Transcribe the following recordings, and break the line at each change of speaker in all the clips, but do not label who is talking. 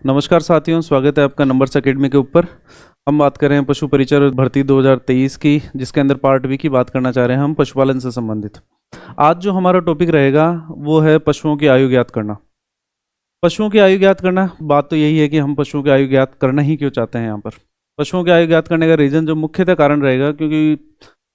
नमस्कार साथियों, स्वागत है आपका नंबर्स एकेडमी के ऊपर। हम बात कर रहे हैं पशु परिचर भर्ती 2023 की, जिसके अंदर पार्ट बी की बात करना चाह रहे हैं हम पशुपालन से संबंधित। आज जो हमारा टॉपिक रहेगा वो है पशुओं की आयु ज्ञात करना। पशुओं की आयु ज्ञात करना, बात तो यही है कि हम पशुओं की आयु ज्ञात करना ही क्यों चाहते हैं यहाँ पर। पशुओं की आयु ज्ञात करने का रीज़न जो मुख्यतः कारण रहेगा, क्योंकि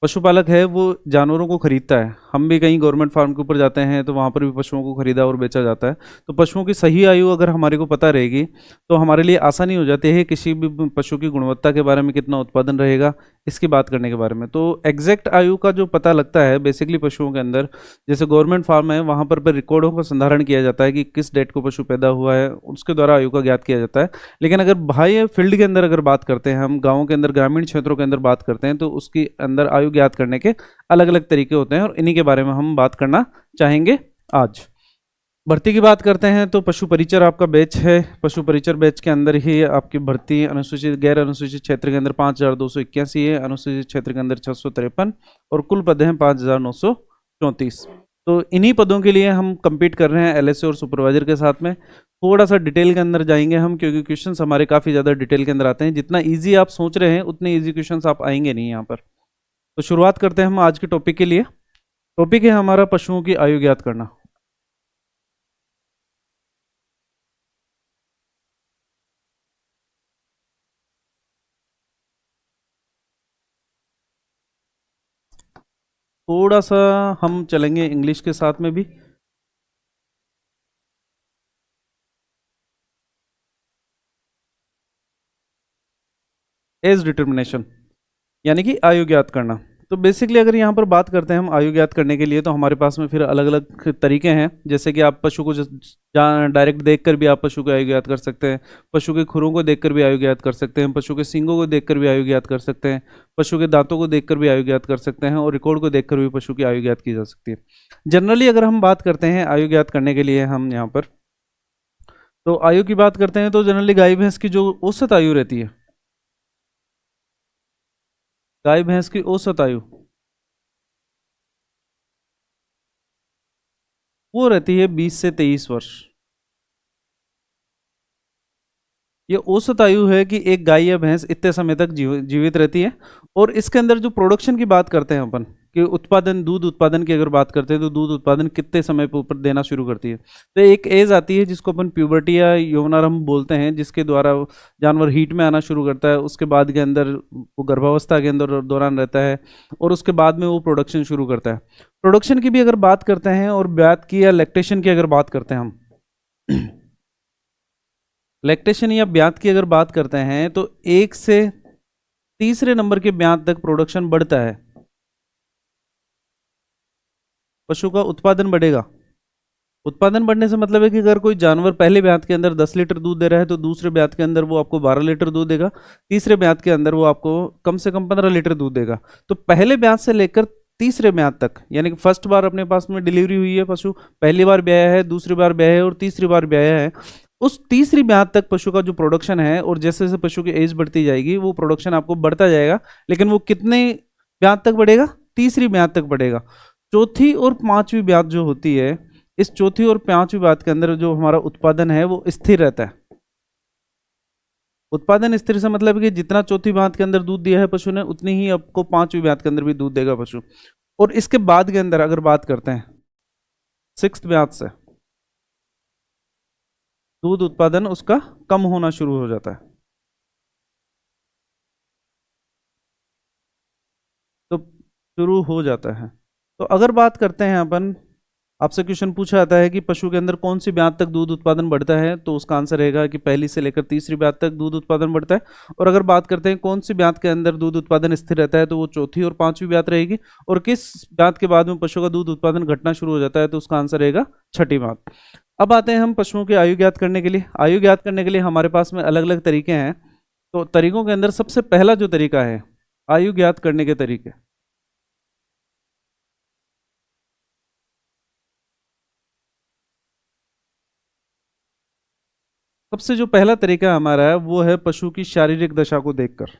पशुपालक है वो जानवरों को खरीदता है। हम भी कहीं गवर्नमेंट फार्म के ऊपर जाते हैं तो वहाँ पर भी पशुओं को खरीदा और बेचा जाता है। तो पशुओं की सही आयु अगर हमारे को पता रहेगी तो हमारे लिए आसानी हो जाती है किसी भी पशु की गुणवत्ता के बारे में, कितना उत्पादन रहेगा इसकी बात करने के बारे में। तो एग्जैक्ट आयु का जो पता लगता है बेसिकली पशुओं के अंदर, जैसे गवर्नमेंट फार्म है वहाँ पर रिकॉर्डों का संधारण किया जाता है कि किस डेट को पशु पैदा हुआ है, उसके द्वारा आयु का ज्ञात किया जाता है। लेकिन अगर बाह्य फील्ड के अंदर अगर बात करते हैं, हम गाँवों के अंदर, ग्रामीण क्षेत्रों के अंदर बात करते हैं, तो उसके अंदर आयु ज्ञात करने के अलग अलग तरीके होते हैं और इन्हीं के बारे में हम बात करना चाहेंगे आज। भर्ती की बात करते हैं तो पशु परिचर आपका बैच है। पशु परिचर बैच के अंदर ही आपकी भर्ती अनुसूचित गैर अनुसूचित क्षेत्र के अंदर 5281 है, अनुसूचित क्षेत्र के अंदर 653 और कुल पद हैं 5934। तो इन्हीं पदों के लिए हम compete कर रहे हैं एलएसए और सुपरवाइजर के साथ में। थोड़ा सा डिटेल के अंदर जाएंगे हम, क्योंकि क्वेश्चंस हमारे काफ़ी ज़्यादा डिटेल के अंदर आते हैं। जितना ईजी आप सोच रहे हैं उतने ईजी क्वेश्चंस आप आएंगे नहीं यहाँ पर। तो शुरुआत करते हैं हम आज के टॉपिक के लिए। टॉपिक है हमारा पशुओं की आयु ज्ञात करना। थोड़ा सा हम चलेंगे इंग्लिश के साथ में भी। एज डिटर्मिनेशन यानी कि आयु ज्ञात करना। तो बेसिकली अगर यहाँ पर बात करते हैं हम आयु ज्ञात करने के लिए, तो हमारे पास में फिर अलग अलग तरीके हैं। जैसे कि आप पशु को डायरेक्ट देखकर भी आप पशु की आयु ज्ञात कर सकते हैं, पशु के खुरों को देखकर भी आयु ज्ञात कर सकते हैं, पशु के सींगों को देखकर भी आयु ज्ञात कर सकते हैं, पशु के दांतों को देखकर भी आयु ज्ञात कर सकते हैं और रिकॉर्ड को देखकर भी पशु की आयु ज्ञात की जा सकती है। जनरली अगर हम बात करते हैं आयु ज्ञात करने के लिए, हम यहाँ पर तो आयु की बात करते हैं तो जनरली गाय भैंस की जो औसत आयु रहती है, गाय भैंस की औसत आयु वो रहती है 20 से 23 वर्ष। ये औसत आयु है कि एक गाय या भैंस इतने समय तक जीवित रहती है। और इसके अंदर जो प्रोडक्शन की बात करते हैं अपन, कि उत्पादन, दूध उत्पादन की अगर बात करते हैं तो दूध उत्पादन कितने समय पर ऊपर देना शुरू करती है। तो एक एज आती है जिसको अपन प्यूबर्टी या यौवनारंभ बोलते हैं, जिसके द्वारा जानवर हीट में आना शुरू करता है। उसके बाद के अंदर वो गर्भावस्था के अंदर दौरान रहता है और उसके बाद में वो प्रोडक्शन शुरू करता है। प्रोडक्शन की भी अगर बात करते हैं और ब्यात की या लैक्टेशन की अगर बात करते हैं हम लैक्टेशन या ब्यात की अगर बात करते हैं तो 1 से तीसरे नंबर के ब्यात तक प्रोडक्शन बढ़ता है। पशु का उत्पादन बढ़ेगा। उत्पादन बढ़ने से मतलब है कि अगर कोई जानवर पहले ब्यात के अंदर 10 लीटर दूध दे रहा है तो दूसरे ब्यात के अंदर वो आपको 12 लीटर दूध देगा, तीसरे ब्यात के अंदर वो आपको कम से कम 15 लीटर दूध देगा। तो पहले ब्यात से लेकर तीसरे ब्यात तक, यानी कि फर्स्ट बार अपने पास में डिलीवरी हुई है, पशु पहली बार ब्याया है, दूसरी बार ब्याया है और तीसरी बार ब्याया है, उस तीसरी ब्यात तक पशु का जो प्रोडक्शन है, और जैसे जैसे पशु की एज बढ़ती जाएगी वो प्रोडक्शन आपको बढ़ता जाएगा। लेकिन वो कितने ब्यात तक बढ़ेगा? तीसरी ब्यात तक बढ़ेगा। चौथी और पांचवी ब्यात जो होती है, इस चौथी और पांचवी बात के अंदर जो हमारा उत्पादन है वो स्थिर रहता है। उत्पादन स्थिर से मतलब है कि जितना चौथी बात के अंदर दूध दिया है पशु ने, उतनी ही आपको पांचवी बात के अंदर भी दूध देगा पशु। और इसके बाद के अंदर अगर बात करते हैं सिक्स्थ ब्यात से, दूध उत्पादन उसका कम होना शुरू हो जाता है। तो शुरू हो जाता है। तो अगर बात करते हैं अपन, आपसे क्वेश्चन पूछा जाता है कि पशु के अंदर कौन सी ब्यात तक दूध उत्पादन बढ़ता है, तो उसका आंसर रहेगा कि पहली से लेकर तीसरी ब्यात तक दूध उत्पादन बढ़ता है। और अगर बात करते हैं कौन सी ब्यात के अंदर दूध उत्पादन स्थिर रहता है, तो वो चौथी और पांचवी ब्यात रहेगी। और किस ब्यात के बाद में पशु का दूध उत्पादन घटना शुरू हो जाता है, तो उसका आंसर रहेगा छठी ब्यात। अब आते हैं हम पशुओं की आयु ज्ञात करने के लिए। आयु ज्ञात करने के लिए हमारे पास में अलग अलग तरीके हैं। तो तरीकों के अंदर सबसे पहला जो तरीका है आयु ज्ञात करने के तरीके, सबसे जो पहला तरीका हमारा है वो है पशु की शारीरिक दशा को देखकर।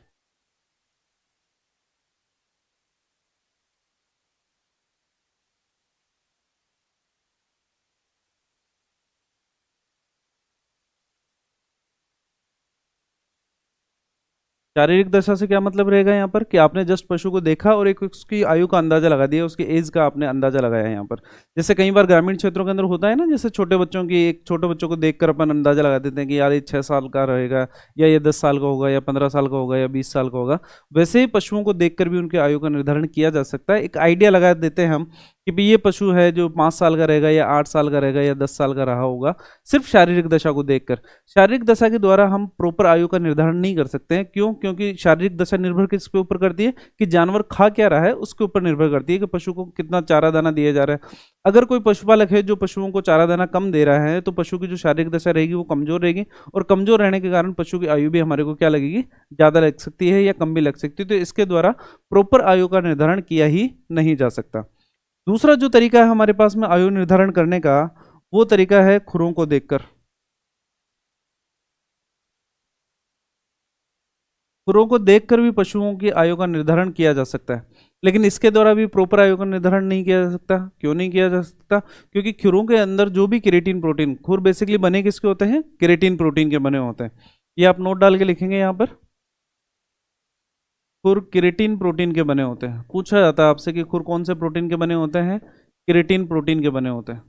शारीरिक दशा से क्या मतलब रहेगा यहाँ पर कि आपने जस्ट पशु को देखा और एक उसकी आयु का अंदाजा लगा दिया, उसकी एज का आपने अंदाजा लगाया यहाँ पर। जैसे कई बार ग्रामीण क्षेत्रों के अंदर होता है ना, जैसे छोटे बच्चों की, एक छोटे बच्चों को देखकर अपन अंदाजा लगा देते हैं कि यार ये 6 साल का रहेगा, या ये 10 साल का होगा, या 15 साल का होगा, या 20 साल का होगा। वैसे ही पशुओं को देखकर भी उनकी आयु का निर्धारण किया जा सकता है। एक आइडिया लगा देते हैं हम कि भाई ये पशु है जो 5 साल का रहेगा, या 8 साल का रहेगा, या 10 साल का रहा होगा, सिर्फ शारीरिक दशा को देखकर। शारीरिक दशा के द्वारा हम प्रॉपर आयु का निर्धारण नहीं कर सकते हैं। क्यों? क्योंकि शारीरिक दशा निर्भर किसके ऊपर करती है कि जानवर खा क्या रहा है, उसके ऊपर निर्भर करती है कि पशु को कितना चारा दाना दिया जा रहा है। अगर कोई पशुपालक है जो पशुओं को चारा दाना कम दे रहा है, तो पशु की जो शारीरिक दशा रहेगी वो कमजोर रहेगी, और कमजोर रहने के कारण पशु की आयु भी हमारे को क्या लगेगी, ज्यादा लग सकती है या कम भी लग सकती है। तो इसके द्वारा प्रॉपर आयु का निर्धारण किया ही नहीं जा सकता। दूसरा जो तरीका है हमारे पास में आयु निर्धारण करने का, वो तरीका है खुरों को देखकर। खुरों को देखकर भी पशुओं की आयु का निर्धारण किया जा सकता है, लेकिन इसके द्वारा भी प्रॉपर आयु का निर्धारण नहीं किया जा सकता। क्यों नहीं किया जा सकता? क्योंकि खुरों के अंदर जो भी केरेटिन प्रोटीन, खुर बेसिकली बने किसके होते हैं, केरेटिन प्रोटीन के बने होते हैं। ये आप नोट डाल के लिखेंगे यहाँ पर, खुर केरेटिन प्रोटीन के बने होते हैं। पूछा जाता है आपसे कि खुर कौन से प्रोटीन के बने होते हैं, केरेटिन प्रोटीन के बने होते हैं।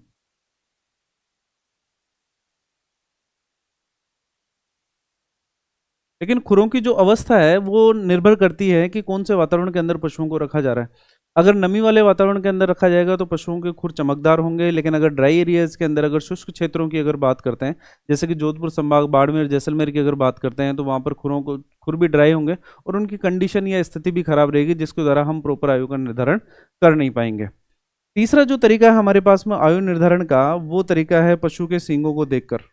लेकिन खुरों की जो अवस्था है वो निर्भर करती है कि कौन से वातावरण के अंदर पशुओं को रखा जा रहा है। अगर नमी वाले वातावरण के अंदर रखा जाएगा तो पशुओं के खुर चमकदार होंगे, लेकिन अगर ड्राई एरियाज के अंदर, अगर शुष्क क्षेत्रों की अगर बात करते हैं, जैसे कि जोधपुर संभाग, बाड़मेर, जैसलमेर की अगर बात करते हैं, तो वहाँ पर खुर भी ड्राई होंगे और उनकी कंडीशन या स्थिति भी खराब रहेगी, जिसके द्वारा हम प्रॉपर आयु का निर्धारण कर नहीं पाएंगे। तीसरा जो तरीका है हमारे पास में आयु निर्धारण का, वो तरीका है पशु के सींगों को देखकर।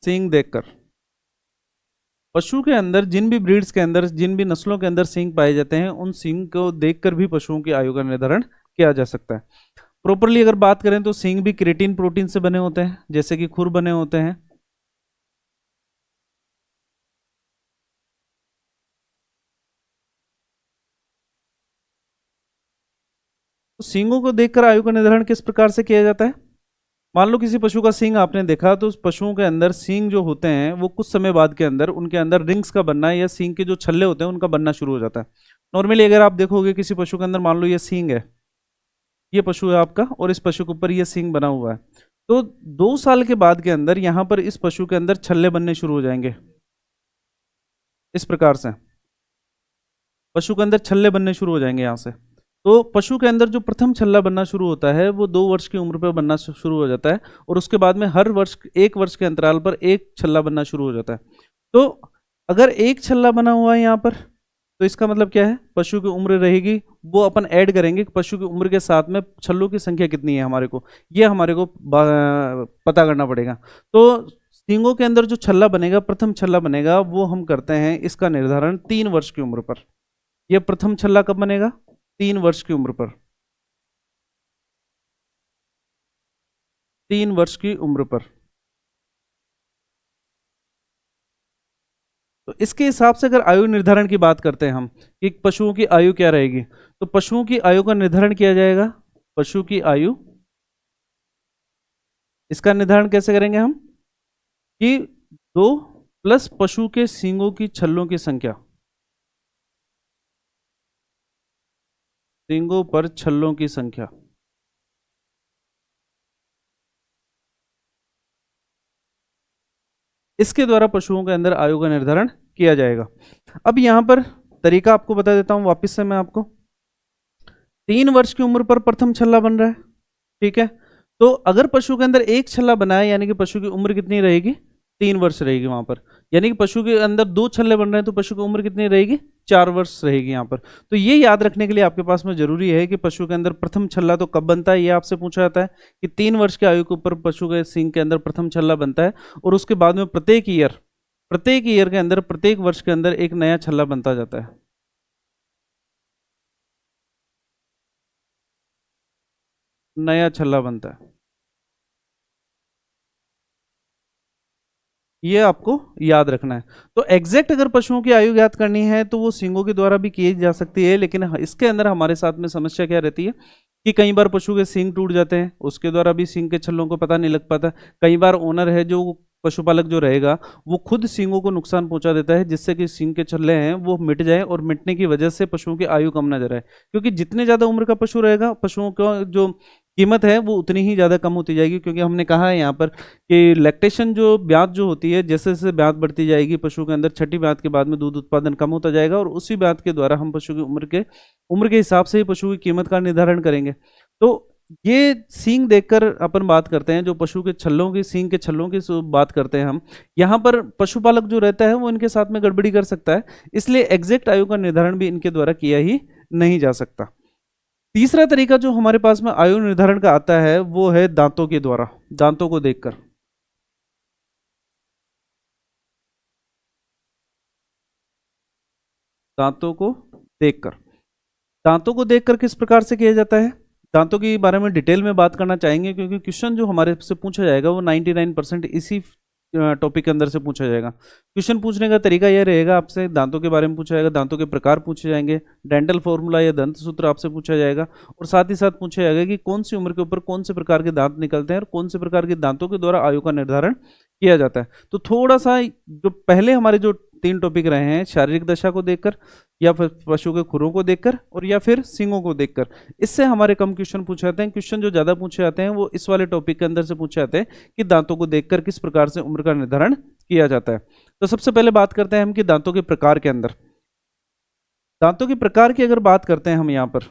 सींग देखकर पशु के अंदर, जिन भी ब्रीड्स के अंदर, जिन भी नस्लों के अंदर सींग पाए जाते हैं, उन सींग को देखकर भी पशुओं की आयु का निर्धारण किया जा सकता है। प्रॉपरली अगर बात करें तो सींग भी केरेटिन प्रोटीन से बने होते हैं, जैसे कि खुर बने होते हैं। तो सींगों को देखकर आयु का निर्धारण किस प्रकार से किया जाता है? मान लो किसी पशु का सींग आपने देखा, तो उस पशुओं के अंदर सींग जो होते हैं वो कुछ समय बाद के अंदर उनके अंदर रिंग्स का बनना या सींग के जो छल्ले होते हैं उनका बनना शुरू हो जाता है। नॉर्मली अगर आप देखोगे किसी पशु के अंदर, मान लो ये सींग है, ये पशु है आपका, और इस पशु के ऊपर ये सींग बना हुआ है, तो 2 साल के बाद के अंदर यहाँ पर इस पशु के अंदर छल्ले बनने शुरू हो जाएंगे। इस प्रकार से पशु के अंदर छल्ले बनने शुरू हो जाएंगे यहाँ से। तो पशु के अंदर जो प्रथम छल्ला बनना शुरू होता है वो 2 वर्ष की उम्र पर बनना शुरू हो जाता है, और उसके बाद में हर वर्ष 1 वर्ष के अंतराल पर एक छल्ला बनना शुरू हो जाता है। तो अगर एक छल्ला बना हुआ है यहाँ पर, तो इसका मतलब क्या है, पशु की उम्र रहेगी, वो अपन ऐड करेंगे कि पशु की उम्र के साथ में छल्लों की संख्या कितनी है हमारे को, ये हमारे को पता करना पड़ेगा। तो सींगों के अंदर जो छल्ला बनेगा, प्रथम छल्ला बनेगा, वो हम करते हैं इसका निर्धारण 3 वर्ष की उम्र पर। यह प्रथम छल्ला कब बनेगा? 3 वर्ष की उम्र पर। 3 वर्ष की उम्र पर। तो इसके हिसाब से अगर आयु निर्धारण की बात करते हैं हम कि पशुओं की आयु क्या रहेगी, तो पशुओं की आयु का निर्धारण किया जाएगा। पशु की आयु, इसका निर्धारण कैसे करेंगे हम कि 2 प्लस पशु के सींगों की छल्लों की संख्या, सींगों पर छल्लों की संख्या, इसके द्वारा पशुओं के अंदर आयु का निर्धारण किया जाएगा। अब यहां पर तरीका आपको बता देता हूं वापस से मैं आपको। 3 वर्ष की उम्र पर प्रथम छल्ला बन रहा है, ठीक है। तो अगर पशु के अंदर एक छल्ला बना है, यानी कि पशु की उम्र कितनी रहेगी? 3 वर्ष रहेगी वहां पर। यानी कि पशु के अंदर 2 छल्ले बन रहे हैं, तो पशु की उम्र कितनी रहेगी? 4 वर्ष रहेगी यहाँ पर। तो ये याद रखने के लिए आपके पास में जरूरी है कि पशु के अंदर प्रथम छल्ला तो कब बनता है, ये आपसे पूछा जाता है कि 3 वर्ष की आयु के ऊपर पशु के सींग के अंदर प्रथम छल्ला बनता है, और उसके बाद में प्रत्येक ईयर के अंदर, प्रत्येक वर्ष के अंदर एक नया छल्ला बनता जाता है। नया छल्ला बनता है, ये आपको याद रखना है। तो एग्जैक्ट अगर पशुओं की आयु ज्ञात करनी है तो वो सींगों के द्वारा भी की जा सकती है, लेकिन इसके अंदर हमारे साथ में समस्या क्या रहती है कि कई बार पशु के सींग टूट जाते हैं, उसके द्वारा भी सींग के छल्लों को पता नहीं लग पाता। कई बार ओनर है जो पशुपालक जो रहेगा वो खुद सींगों को नुकसान पहुंचा देता है, जिससे कि सींग के छल्ले हैं वो मिट जाए और मिटने की वजह से पशुओं की आयु कम ना जाए, क्योंकि जितने ज़्यादा उम्र का पशु रहेगा पशुओं का जो कीमत है वो उतनी ही ज़्यादा कम होती जाएगी। क्योंकि हमने कहा है यहाँ पर कि लैक्टेशन जो ब्यात जो होती है, जैसे जैसे ब्यात बढ़ती जाएगी पशु के अंदर, छठी ब्यात के बाद में दूध उत्पादन कम होता जाएगा और उसी ब्यात के द्वारा हम पशु की उम्र के हिसाब से ही पशु की कीमत का निर्धारण करेंगे। तो ये सींग देखकर अपन बात करते हैं, जो पशु के छल्लों की, सींग के छल्लों की बात करते हैं हम। यहाँ पर पशुपालक जो रहता है वो इनके साथ में गड़बड़ी कर सकता है, इसलिए एग्जैक्ट आयु का निर्धारण भी इनके द्वारा किया ही नहीं जा सकता। तीसरा तरीका जो हमारे पास में आयु निर्धारण का आता है वो है दांतों के द्वारा, दांतों को देखकर। दांतों को देखकर, दांतों को देखकर किस प्रकार से किया जाता है, दांतों के बारे में डिटेल में बात करना चाहेंगे, क्योंकि क्वेश्चन जो हमारे से पूछा जाएगा वो 99% इसी टॉपिक के अंदर से पूछा जाएगा। क्वेश्चन पूछने का तरीका यह रहेगा, आपसे दांतों के बारे में पूछा जाएगा, दांतों के प्रकार पूछे जाएंगे, डेंटल फॉर्मूला या दंत सूत्र आपसे पूछा जाएगा, और साथ ही साथ पूछा जाएगा कि कौन सी उम्र के ऊपर कौन से प्रकार के दांत निकलते हैं और कौन से प्रकार के दांतों के द्वारा आयु का निर्धारण किया जाता है। तो थोड़ा सा जो पहले हमारे जो 3 टॉपिक रहे हैं, शारीरिक दशा को देखकर, या फिर पशु के खुरों को देखकर, और या फिर सींगों को देखकर, इससे हमारे कम क्वेश्चन पूछे जाते हैं। क्वेश्चन जो ज़्यादा पूछे जाते हैं वो इस वाले टॉपिक के अंदर से पूछे जाते हैं कि दांतों को देखकर किस प्रकार से उम्र का निर्धारण किया जाता है। तो सबसे पहले बात करते हैं हम कि दांतों के प्रकार के अंदर, दांतों के प्रकार की अगर बात करते हैं हम यहाँ पर,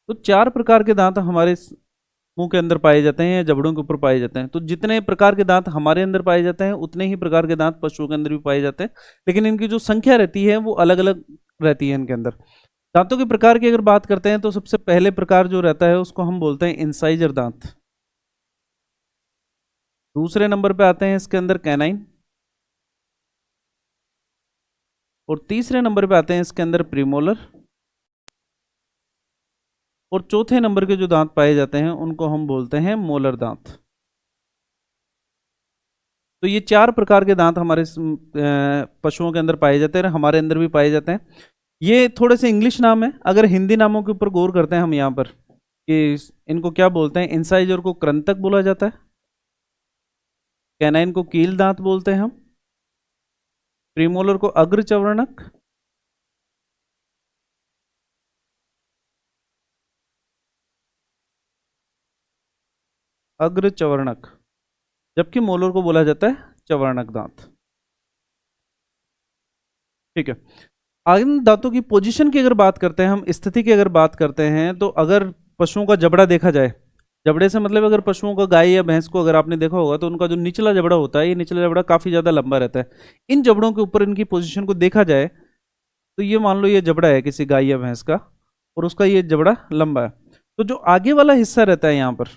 तो 4 प्रकार के दांत हमारे मुंह के अंदर पाए जाते हैं या जबड़ों के ऊपर पाए जाते हैं। तो जितने प्रकार के दांत हमारे अंदर पाए जाते हैं उतने ही प्रकार के दांत पशुओं के अंदर भी पाए जाते हैं, लेकिन इनकी जो संख्या रहती है वो अलग अलग रहती है इनके अंदर। दांतों के प्रकार की अगर बात करते हैं तो सबसे पहले प्रकार जो रहता है उसको हम बोलते हैं इंसाइजर दांत। दूसरे नंबर पे आते हैं इसके अंदर कैनाइन, और तीसरे नंबर पे आते हैं इसके अंदर प्रीमोलर, और चौथे नंबर के जो दांत पाए जाते हैं उनको हम बोलते हैं मोलर दांत। तो ये 4 प्रकार के दांत हमारे पशुओं के अंदर पाए जाते हैं, हमारे अंदर भी पाए जाते हैं। ये थोड़े से इंग्लिश नाम है, अगर हिंदी नामों के ऊपर गौर करते हैं हम यहाँ पर कि इनको क्या बोलते हैं, इंसाइजर को कृंतक बोला जाता है, कैनाइन को कील दांत बोलते हैं हम, प्रीमोलर को अग्रचवर्णक, अग्रचवर्णक, जबकि मोलर को बोला जाता है चवर्णक दांत। ठीक है, आगे दांतों की पोजीशन की अगर बात करते हैं हम, स्थिति की अगर बात करते हैं, तो अगर पशुओं का जबड़ा देखा जाए, जबड़े से मतलब अगर पशुओं का, गाय या भैंस को अगर आपने देखा होगा तो उनका जो निचला जबड़ा होता है, ये निचला जबड़ा काफ़ी ज़्यादा लंबा रहता है। इन जबड़ों के ऊपर इनकी पोजीशन को देखा जाए तो ये मान लो ये जबड़ा है किसी गाय या भैंस का, और उसका ये जबड़ा लंबा है। तो जो आगे वाला हिस्सा रहता है यहाँ पर,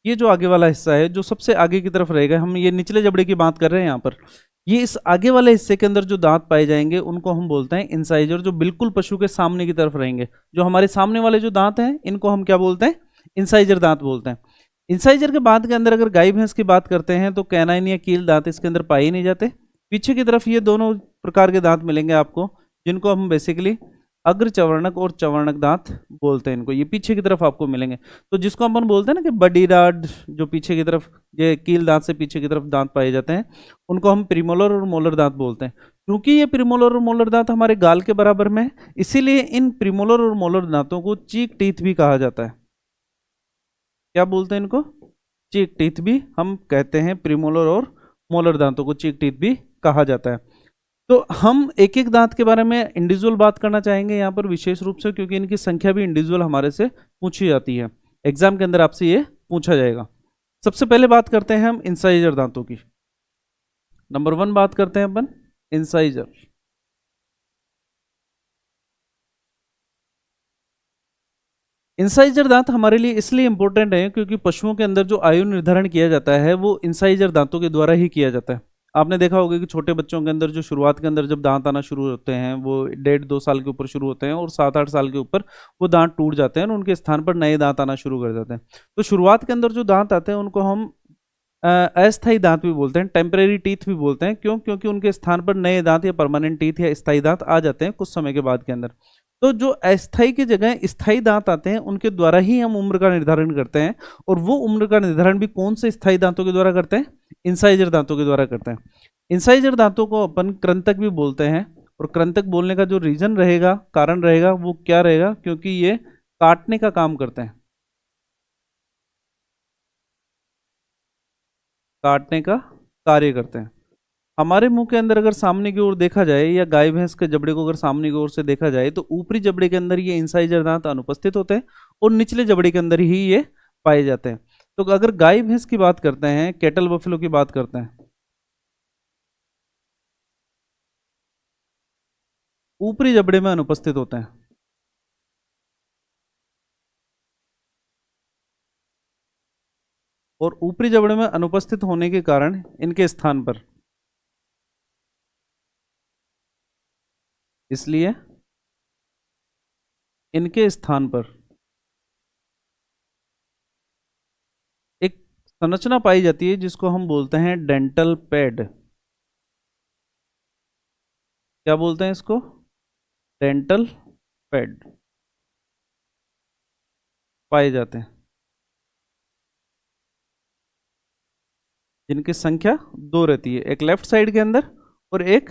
ये जो आगे वाला हिस्सा है जो सबसे आगे की तरफ रहेगा, हम ये निचले जबड़े की बात कर रहे हैं यहाँ पर, ये इस आगे वाले हिस्से के अंदर जो दांत पाए जाएंगे उनको हम बोलते हैं इंसाइजर, जो बिल्कुल पशु के सामने की तरफ रहेंगे। जो हमारे सामने वाले जो दांत हैं इनको हम क्या बोलते हैं, इंसाइजर दांत बोलते हैं। इंसाइजर के बाद के अंदर अगर गाय भैंस की बात करते हैं तो कैनाइन या कील दांत इसके अंदर पाए ही नहीं जाते। पीछे की तरफ ये दोनों प्रकार के दांत मिलेंगे आपको, जिनको हम बेसिकली अग्रचवर्णक और चवर्णक दांत बोलते हैं इनको, ये पीछे की तरफ आपको मिलेंगे। तो जिसको अपन बोलते हैं ना कि बडी राड, जो पीछे की तरफ ये कील दांत से पीछे की तरफ दांत पाए जाते हैं, उनको हम प्रीमोलर और मोलर दांत बोलते हैं। क्योंकि ये प्रीमोलर और मोलर दांत हमारे गाल के बराबर में है, इसीलिए इन प्रीमोलर और मोलर दांतों को चीक टीथ भी कहा जाता है। क्या बोलते हैं इनको, चीक टीथ भी हम कहते हैं, प्रीमोलर और मोलर दांतों को चीक टीथ भी कहा जाता है। तो हम एक एक दांत के बारे में इंडिविजुअल बात करना चाहेंगे यहाँ पर विशेष रूप से, क्योंकि इनकी संख्या भी इंडिविजुअल हमारे से पूछी जाती है, एग्जाम के अंदर आपसे ये पूछा जाएगा। सबसे पहले बात करते हैं हम इंसाइजर दांतों की। नंबर 1 बात करते हैं अपन इंसाइजर। इंसाइजर दांत हमारे लिए इसलिए इंपॉर्टेंट है क्योंकि पशुओं के अंदर जो आयु निर्धारण किया जाता है वो इंसाइजर दांतों के द्वारा ही किया जाता है। आपने देखा होगा कि छोटे बच्चों के अंदर जो शुरुआत के अंदर जब दांत आना शुरू होते हैं वो 1.5-2 साल के ऊपर शुरू होते हैं, और 7-8 साल के ऊपर वो दांत टूट जाते हैं और उनके स्थान पर नए दांत आना शुरू कर जाते हैं। तो शुरुआत के अंदर जो दांत आते हैं उनको हम अस्थायी दांत भी बोलते हैं, टेम्परेरी टीथ भी बोलते हैं। क्यों? क्योंकि उनके स्थान पर नए दांत या परमानेंट टीथ या स्थायी दांत आ जाते हैं कुछ समय के बाद के अंदर। तो जो अस्थाई की जगह स्थायी दांत आते हैं उनके द्वारा ही हम उम्र का निर्धारण करते हैं, और वो उम्र का निर्धारण भी कौन से स्थायी दांतों के द्वारा करते हैं? इंसाइजर दांतों के द्वारा करते हैं। इंसाइजर दांतों को अपन कृंतक भी बोलते हैं, और कृंतक बोलने का जो रीजन रहेगा, कारण रहेगा, वो क्या रहेगा? क्योंकि ये काटने का काम करते हैं, काटने का कार्य करते हैं। हमारे मुंह के अंदर अगर सामने की ओर देखा जाए, या गाय भैंस के जबड़े को अगर सामने की ओर से देखा जाए, तो ऊपरी जबड़े के अंदर ये इंसाइजर दांत अनुपस्थित होते हैं, और निचले जबड़े के अंदर ही ये पाए जाते हैं। तो अगर गाय भैंस की बात करते हैं, कैटल बफेलो की बात करते हैं, ऊपरी जबड़े में अनुपस्थित होते हैं। और ऊपरी जबड़े में अनुपस्थित होने के कारण इनके स्थान पर, इसलिए इनके स्थान पर एक संरचना पाई जाती है जिसको हम बोलते हैं डेंटल पैड। क्या बोलते हैं इसको? डेंटल पैड पाए जाते हैं, जिनकी संख्या 2 रहती है, एक लेफ्ट साइड के अंदर और एक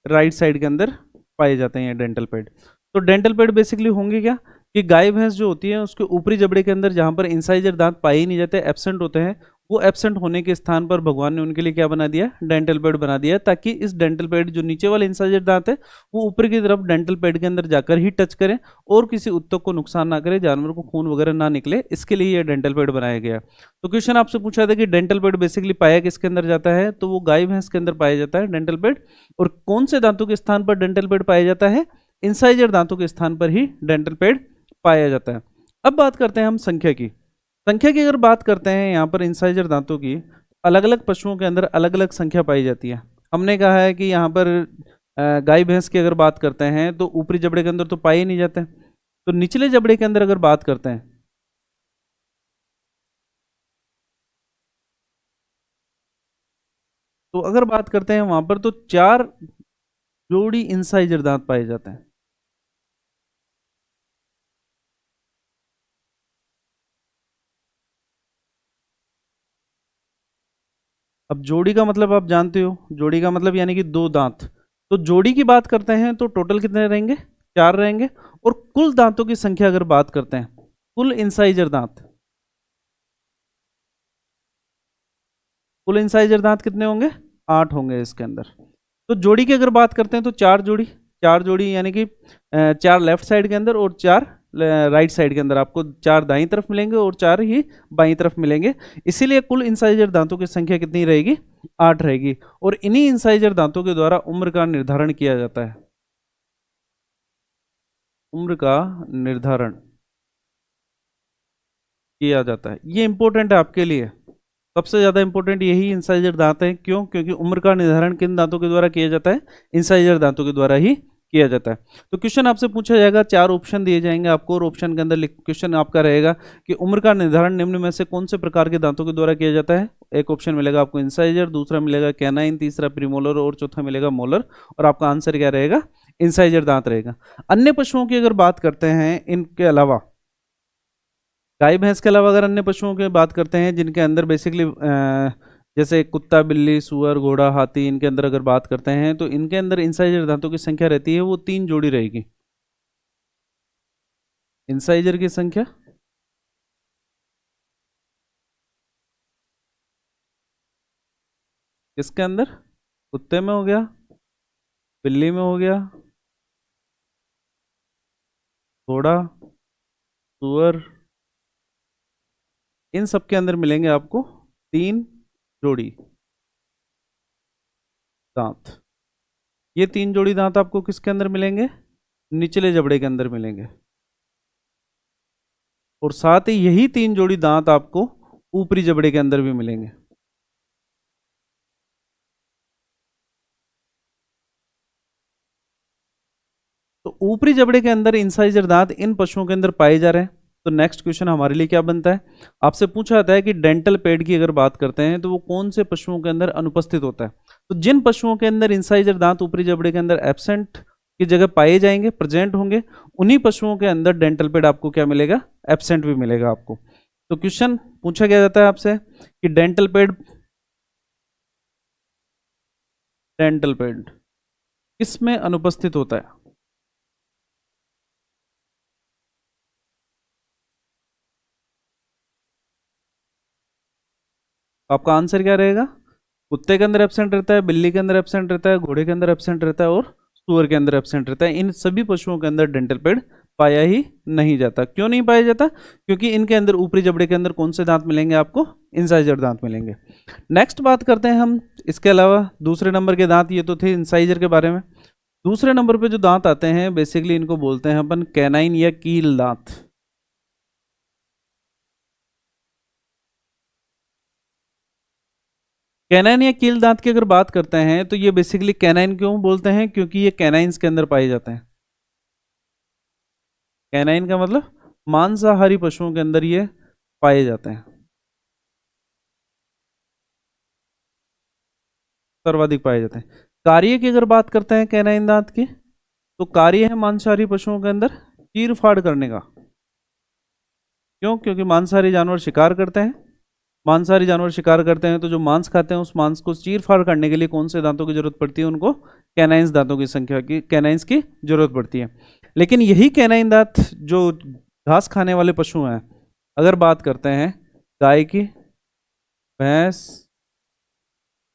राइट साइड के अंदर पाए जाते हैं ये डेंटल पैड। तो डेंटल पैड बेसिकली होंगे क्या, कि गाय भैंस जो होती है उसके ऊपरी जबड़े के अंदर जहां पर इंसाइजर दांत पाए ही नहीं जाते, एब्सेंट होते हैं, वो एब्सेंट होने के स्थान पर भगवान ने उनके लिए क्या बना दिया? डेंटल पैड बना दिया, ताकि इस डेंटल पैड जो नीचे वाले इंसाइजर दांत है वो ऊपर की तरफ डेंटल पैड के अंदर जाकर ही टच करें, और किसी उत्तक को नुकसान ना करे, जानवर को खून वगैरह ना निकले, इसके लिए ये डेंटल पैड बनाया गया। तो क्वेश्चन आपसे पूछा था कि डेंटल पैड बेसिकली पाया किसके अंदर जाता है, तो वो गाय भैंस के अंदर पाया जाता है डेंटल पैड। और कौन से दांतों के स्थान पर डेंटल पैड पाया जाता है? इंसाइजर दांतों के स्थान पर ही डेंटल पैड पाया जाता है। अब बात करते हैं हम संख्या की। संख्या की अगर बात करते हैं यहाँ पर इंसाइजर दांतों की, अलग अलग पशुओं के अंदर अलग अलग संख्या पाई जाती है। हमने कहा है कि यहाँ पर गाय भैंस की अगर बात करते हैं तो ऊपरी जबड़े के अंदर तो पाए ही नहीं जाते, तो निचले जबड़े के अंदर अगर बात करते हैं, तो अगर बात करते हैं वहां पर तो 4 जोड़ी इंसाइजर दांत पाए जाते हैं। अब जोड़ी का मतलब आप जानते हो, जोड़ी का मतलब यानी कि 2 दांत। तो जोड़ी की बात करते हैं तो टोटल कितने रहेंगे? 4 रहेंगे। और कुल दांतों की संख्या अगर बात करते हैं, कुल इंसाइजर दांत, कुल इंसाइजर दांत कितने होंगे? 8 होंगे इसके अंदर। तो जोड़ी की अगर बात करते हैं तो 4 जोड़ी, 4 जोड़ी यानी कि 4 लेफ्ट साइड के अंदर और 4 राइट साइड के अंदर, आपको 4 दाईं तरफ मिलेंगे और 4 ही बाईं तरफ मिलेंगे। इसीलिए कुल इंसाइजर दांतों की संख्या कितनी रहेगी? 8 रहेगी। और इन्हीं इंसाइजर दांतों के द्वारा उम्र का निर्धारण किया जाता है, उम्र का निर्धारण किया जाता है। ये इंपॉर्टेंट है आपके लिए, सबसे ज्यादा इंपॉर्टेंट यही इंसाइजर दांत है। क्यों? क्योंकि उम्र का निर्धारण किन दांतों के द्वारा किया जाता है? इंसाइजर दांतों के द्वारा ही किया जाता है। तो क्वेश्चन आपसे पूछा जाएगा, 4 ऑप्शन दिए जाएंगे आपको, और ऑप्शन के अंदर क्वेश्चन आपका रहेगा कि उम्र का निर्धारण निम्न में से कौन से प्रकार के दांतों के द्वारा किया जाता है। एक ऑप्शन मिलेगा आपको इंसाइजर, दूसरा मिलेगा कैनाइन, तीसरा प्रीमोलर, और चौथा मिलेगा मोलर। और आपका आंसर क्या रहेगा? इंसाइजर दांत रहेगा। अन्य पशुओं की अगर बात करते हैं, इनके अलावा, गाय भैंस के अलावा अगर अन्य पशुओं की बात करते हैं जिनके अंदर बेसिकली जैसे कुत्ता, बिल्ली, सुअर, घोड़ा, हाथी, इनके अंदर अगर बात करते हैं तो इनके अंदर इंसाइजर दांतों की संख्या रहती है वो 3 जोड़ी रहेगी। इंसाइजर की संख्या किसके अंदर? कुत्ते में हो गया, बिल्ली में हो गया, घोड़ा, सुअर, इन सब के अंदर मिलेंगे आपको 3 जोड़ी दांत। ये 3 जोड़ी दांत आपको किसके अंदर मिलेंगे? निचले जबड़े के अंदर मिलेंगे। और साथ ही यही 3 जोड़ी दांत आपको ऊपरी जबड़े के अंदर भी मिलेंगे। तो ऊपरी जबड़े के अंदर इंसाइजर दांत इन पशुओं के अंदर पाए जा रहे हैं। तो नेक्स्ट क्वेश्चन हमारे लिए क्या बनता है? आपसे पूछा जाता है कि डेंटल पैड की अगर बात करते हैं तो वो कौन से पशुओं के अंदर अनुपस्थित होता है। तो जिन पशुओं के अंदर इंसाइजर दांत ऊपरी जबड़े के अंदर एब्सेंट की जगह पाए जाएंगे, प्रेजेंट होंगे, उन्हीं पशुओं के अंदर डेंटल पेड आपको क्या मिलेगा, एब्सेंट भी मिलेगा आपको। तो क्वेश्चन पूछा गया जाता है आपसे कि डेंटल पेड किसमें अनुपस्थित होता है। तो आपका आंसर क्या रहेगा, कुत्ते के अंदर एब्सेंट रहता है, बिल्ली के अंदर एब्सेंट रहता है, घोड़े के अंदर एब्सेंट रहता है और सुअर के अंदर एब्सेंट रहता है। इन सभी पशुओं के अंदर डेंटल पेड पाया ही नहीं जाता। क्यों नहीं पाया जाता, क्योंकि इनके अंदर ऊपरी जबड़े के अंदर कौन से दांत मिलेंगे आपको, इंसाइजर दांत मिलेंगे। नेक्स्ट बात करते हैं हम इसके अलावा दूसरे नंबर के दांत, ये तो थे इंसाइजर के बारे में। दूसरे नंबर पे जो दांत आते हैं बेसिकली इनको बोलते हैं अपन कैनाइन या कील दांत। कैनाइन या कील दांत की अगर बात करते हैं तो ये बेसिकली कैनाइन क्यों बोलते हैं, क्योंकि ये कैनाइन्स के अंदर पाए जाते हैं। कैनाइन का मतलब मांसाहारी पशुओं के अंदर ये पाए जाते हैं, सर्वाधिक पाए जाते हैं। कार्य की अगर बात करते हैं कैनाइन दांत की, तो कार्य है मांसाहारी पशुओं के अंदर चीर फाड़ करने का। क्यों, क्योंकि मांसाहारी जानवर शिकार करते हैं। मांसाहारी जानवर शिकार करते हैं तो जो मांस खाते हैं उस मांस को चीर फाड़ करने के लिए कौन से दांतों की जरूरत पड़ती है, उनको कैनाइंस दांतों की संख्या की, कैनाइंस की जरूरत पड़ती है। लेकिन यही कैनाइन दांत जो घास खाने वाले पशु हैं, अगर बात करते हैं गाय की, भैंस,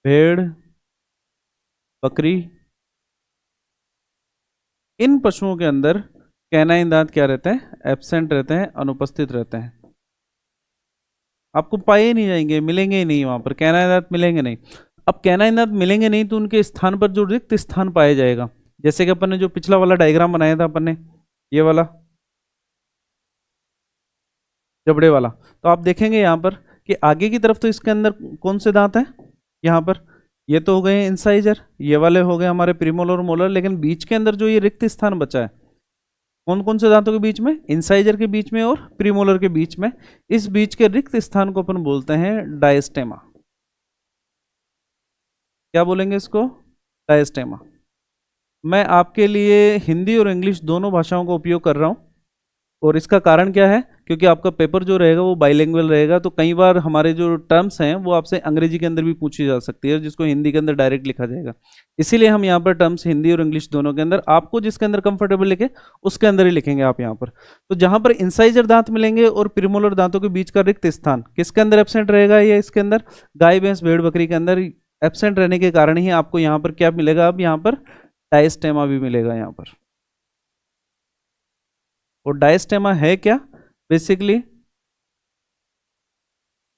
भेड़, बकरी, इन पशुओं के अंदर कैनाइन दांत क्या रहते हैं, एब्सेंट रहते हैं, अनुपस्थित रहते हैं। आपको पाए ही नहीं जाएंगे, मिलेंगे ही नहीं, वहां पर कैनाइन दांत मिलेंगे नहीं। अब कैनाइन दांत मिलेंगे नहीं तो उनके स्थान पर जो रिक्त स्थान पाया जाएगा, जैसे कि अपन ने जो पिछला वाला डायग्राम बनाया था अपन ने, ये वाला जबड़े वाला, तो आप देखेंगे यहाँ पर कि आगे की तरफ तो इसके अंदर कौन से दांत हैं, यहाँ पर ये तो हो गए इंसाइजर, ये वाले हो गए हमारे प्रीमोलर और मोलर, लेकिन बीच के अंदर जो ये रिक्त स्थान बचा है, कौन कौन से दांतों के बीच में, इंसाइजर के बीच में और प्रीमोलर के बीच में, इस बीच के रिक्त स्थान को अपन बोलते हैं डायस्टेमा। क्या बोलेंगे इसको, डायस्टेमा। मैं आपके लिए हिंदी और इंग्लिश दोनों भाषाओं का उपयोग कर रहा हूं, और इसका कारण क्या है, क्योंकि आपका पेपर जो रहेगा वो बाइलिंगुअल रहेगा, तो कई बार हमारे जो टर्म्स हैं वो आपसे अंग्रेजी के अंदर भी पूछी जा सकती है, जिसको हिंदी के अंदर डायरेक्ट लिखा जाएगा। इसीलिए हम यहाँ पर टर्म्स हिंदी और इंग्लिश दोनों के अंदर, आपको जिसके अंदर कंफर्टेबल लिखे उसके अंदर ही लिखेंगे आप यहाँ पर। तो जहाँ पर इंसाइजर दांत मिलेंगे और प्रीमोलर दांतों के बीच का रिक्त स्थान किसके अंदर एब्सेंट रहेगा, या इसके अंदर गाय भैंस भेड़ बकरी के अंदर एब्सेंट रहने के कारण ही आपको यहाँ पर क्या मिलेगा, अब यहाँ पर डायस्टेमा भी मिलेगा यहाँ पर। और डायस्टेमा है क्या, बेसिकली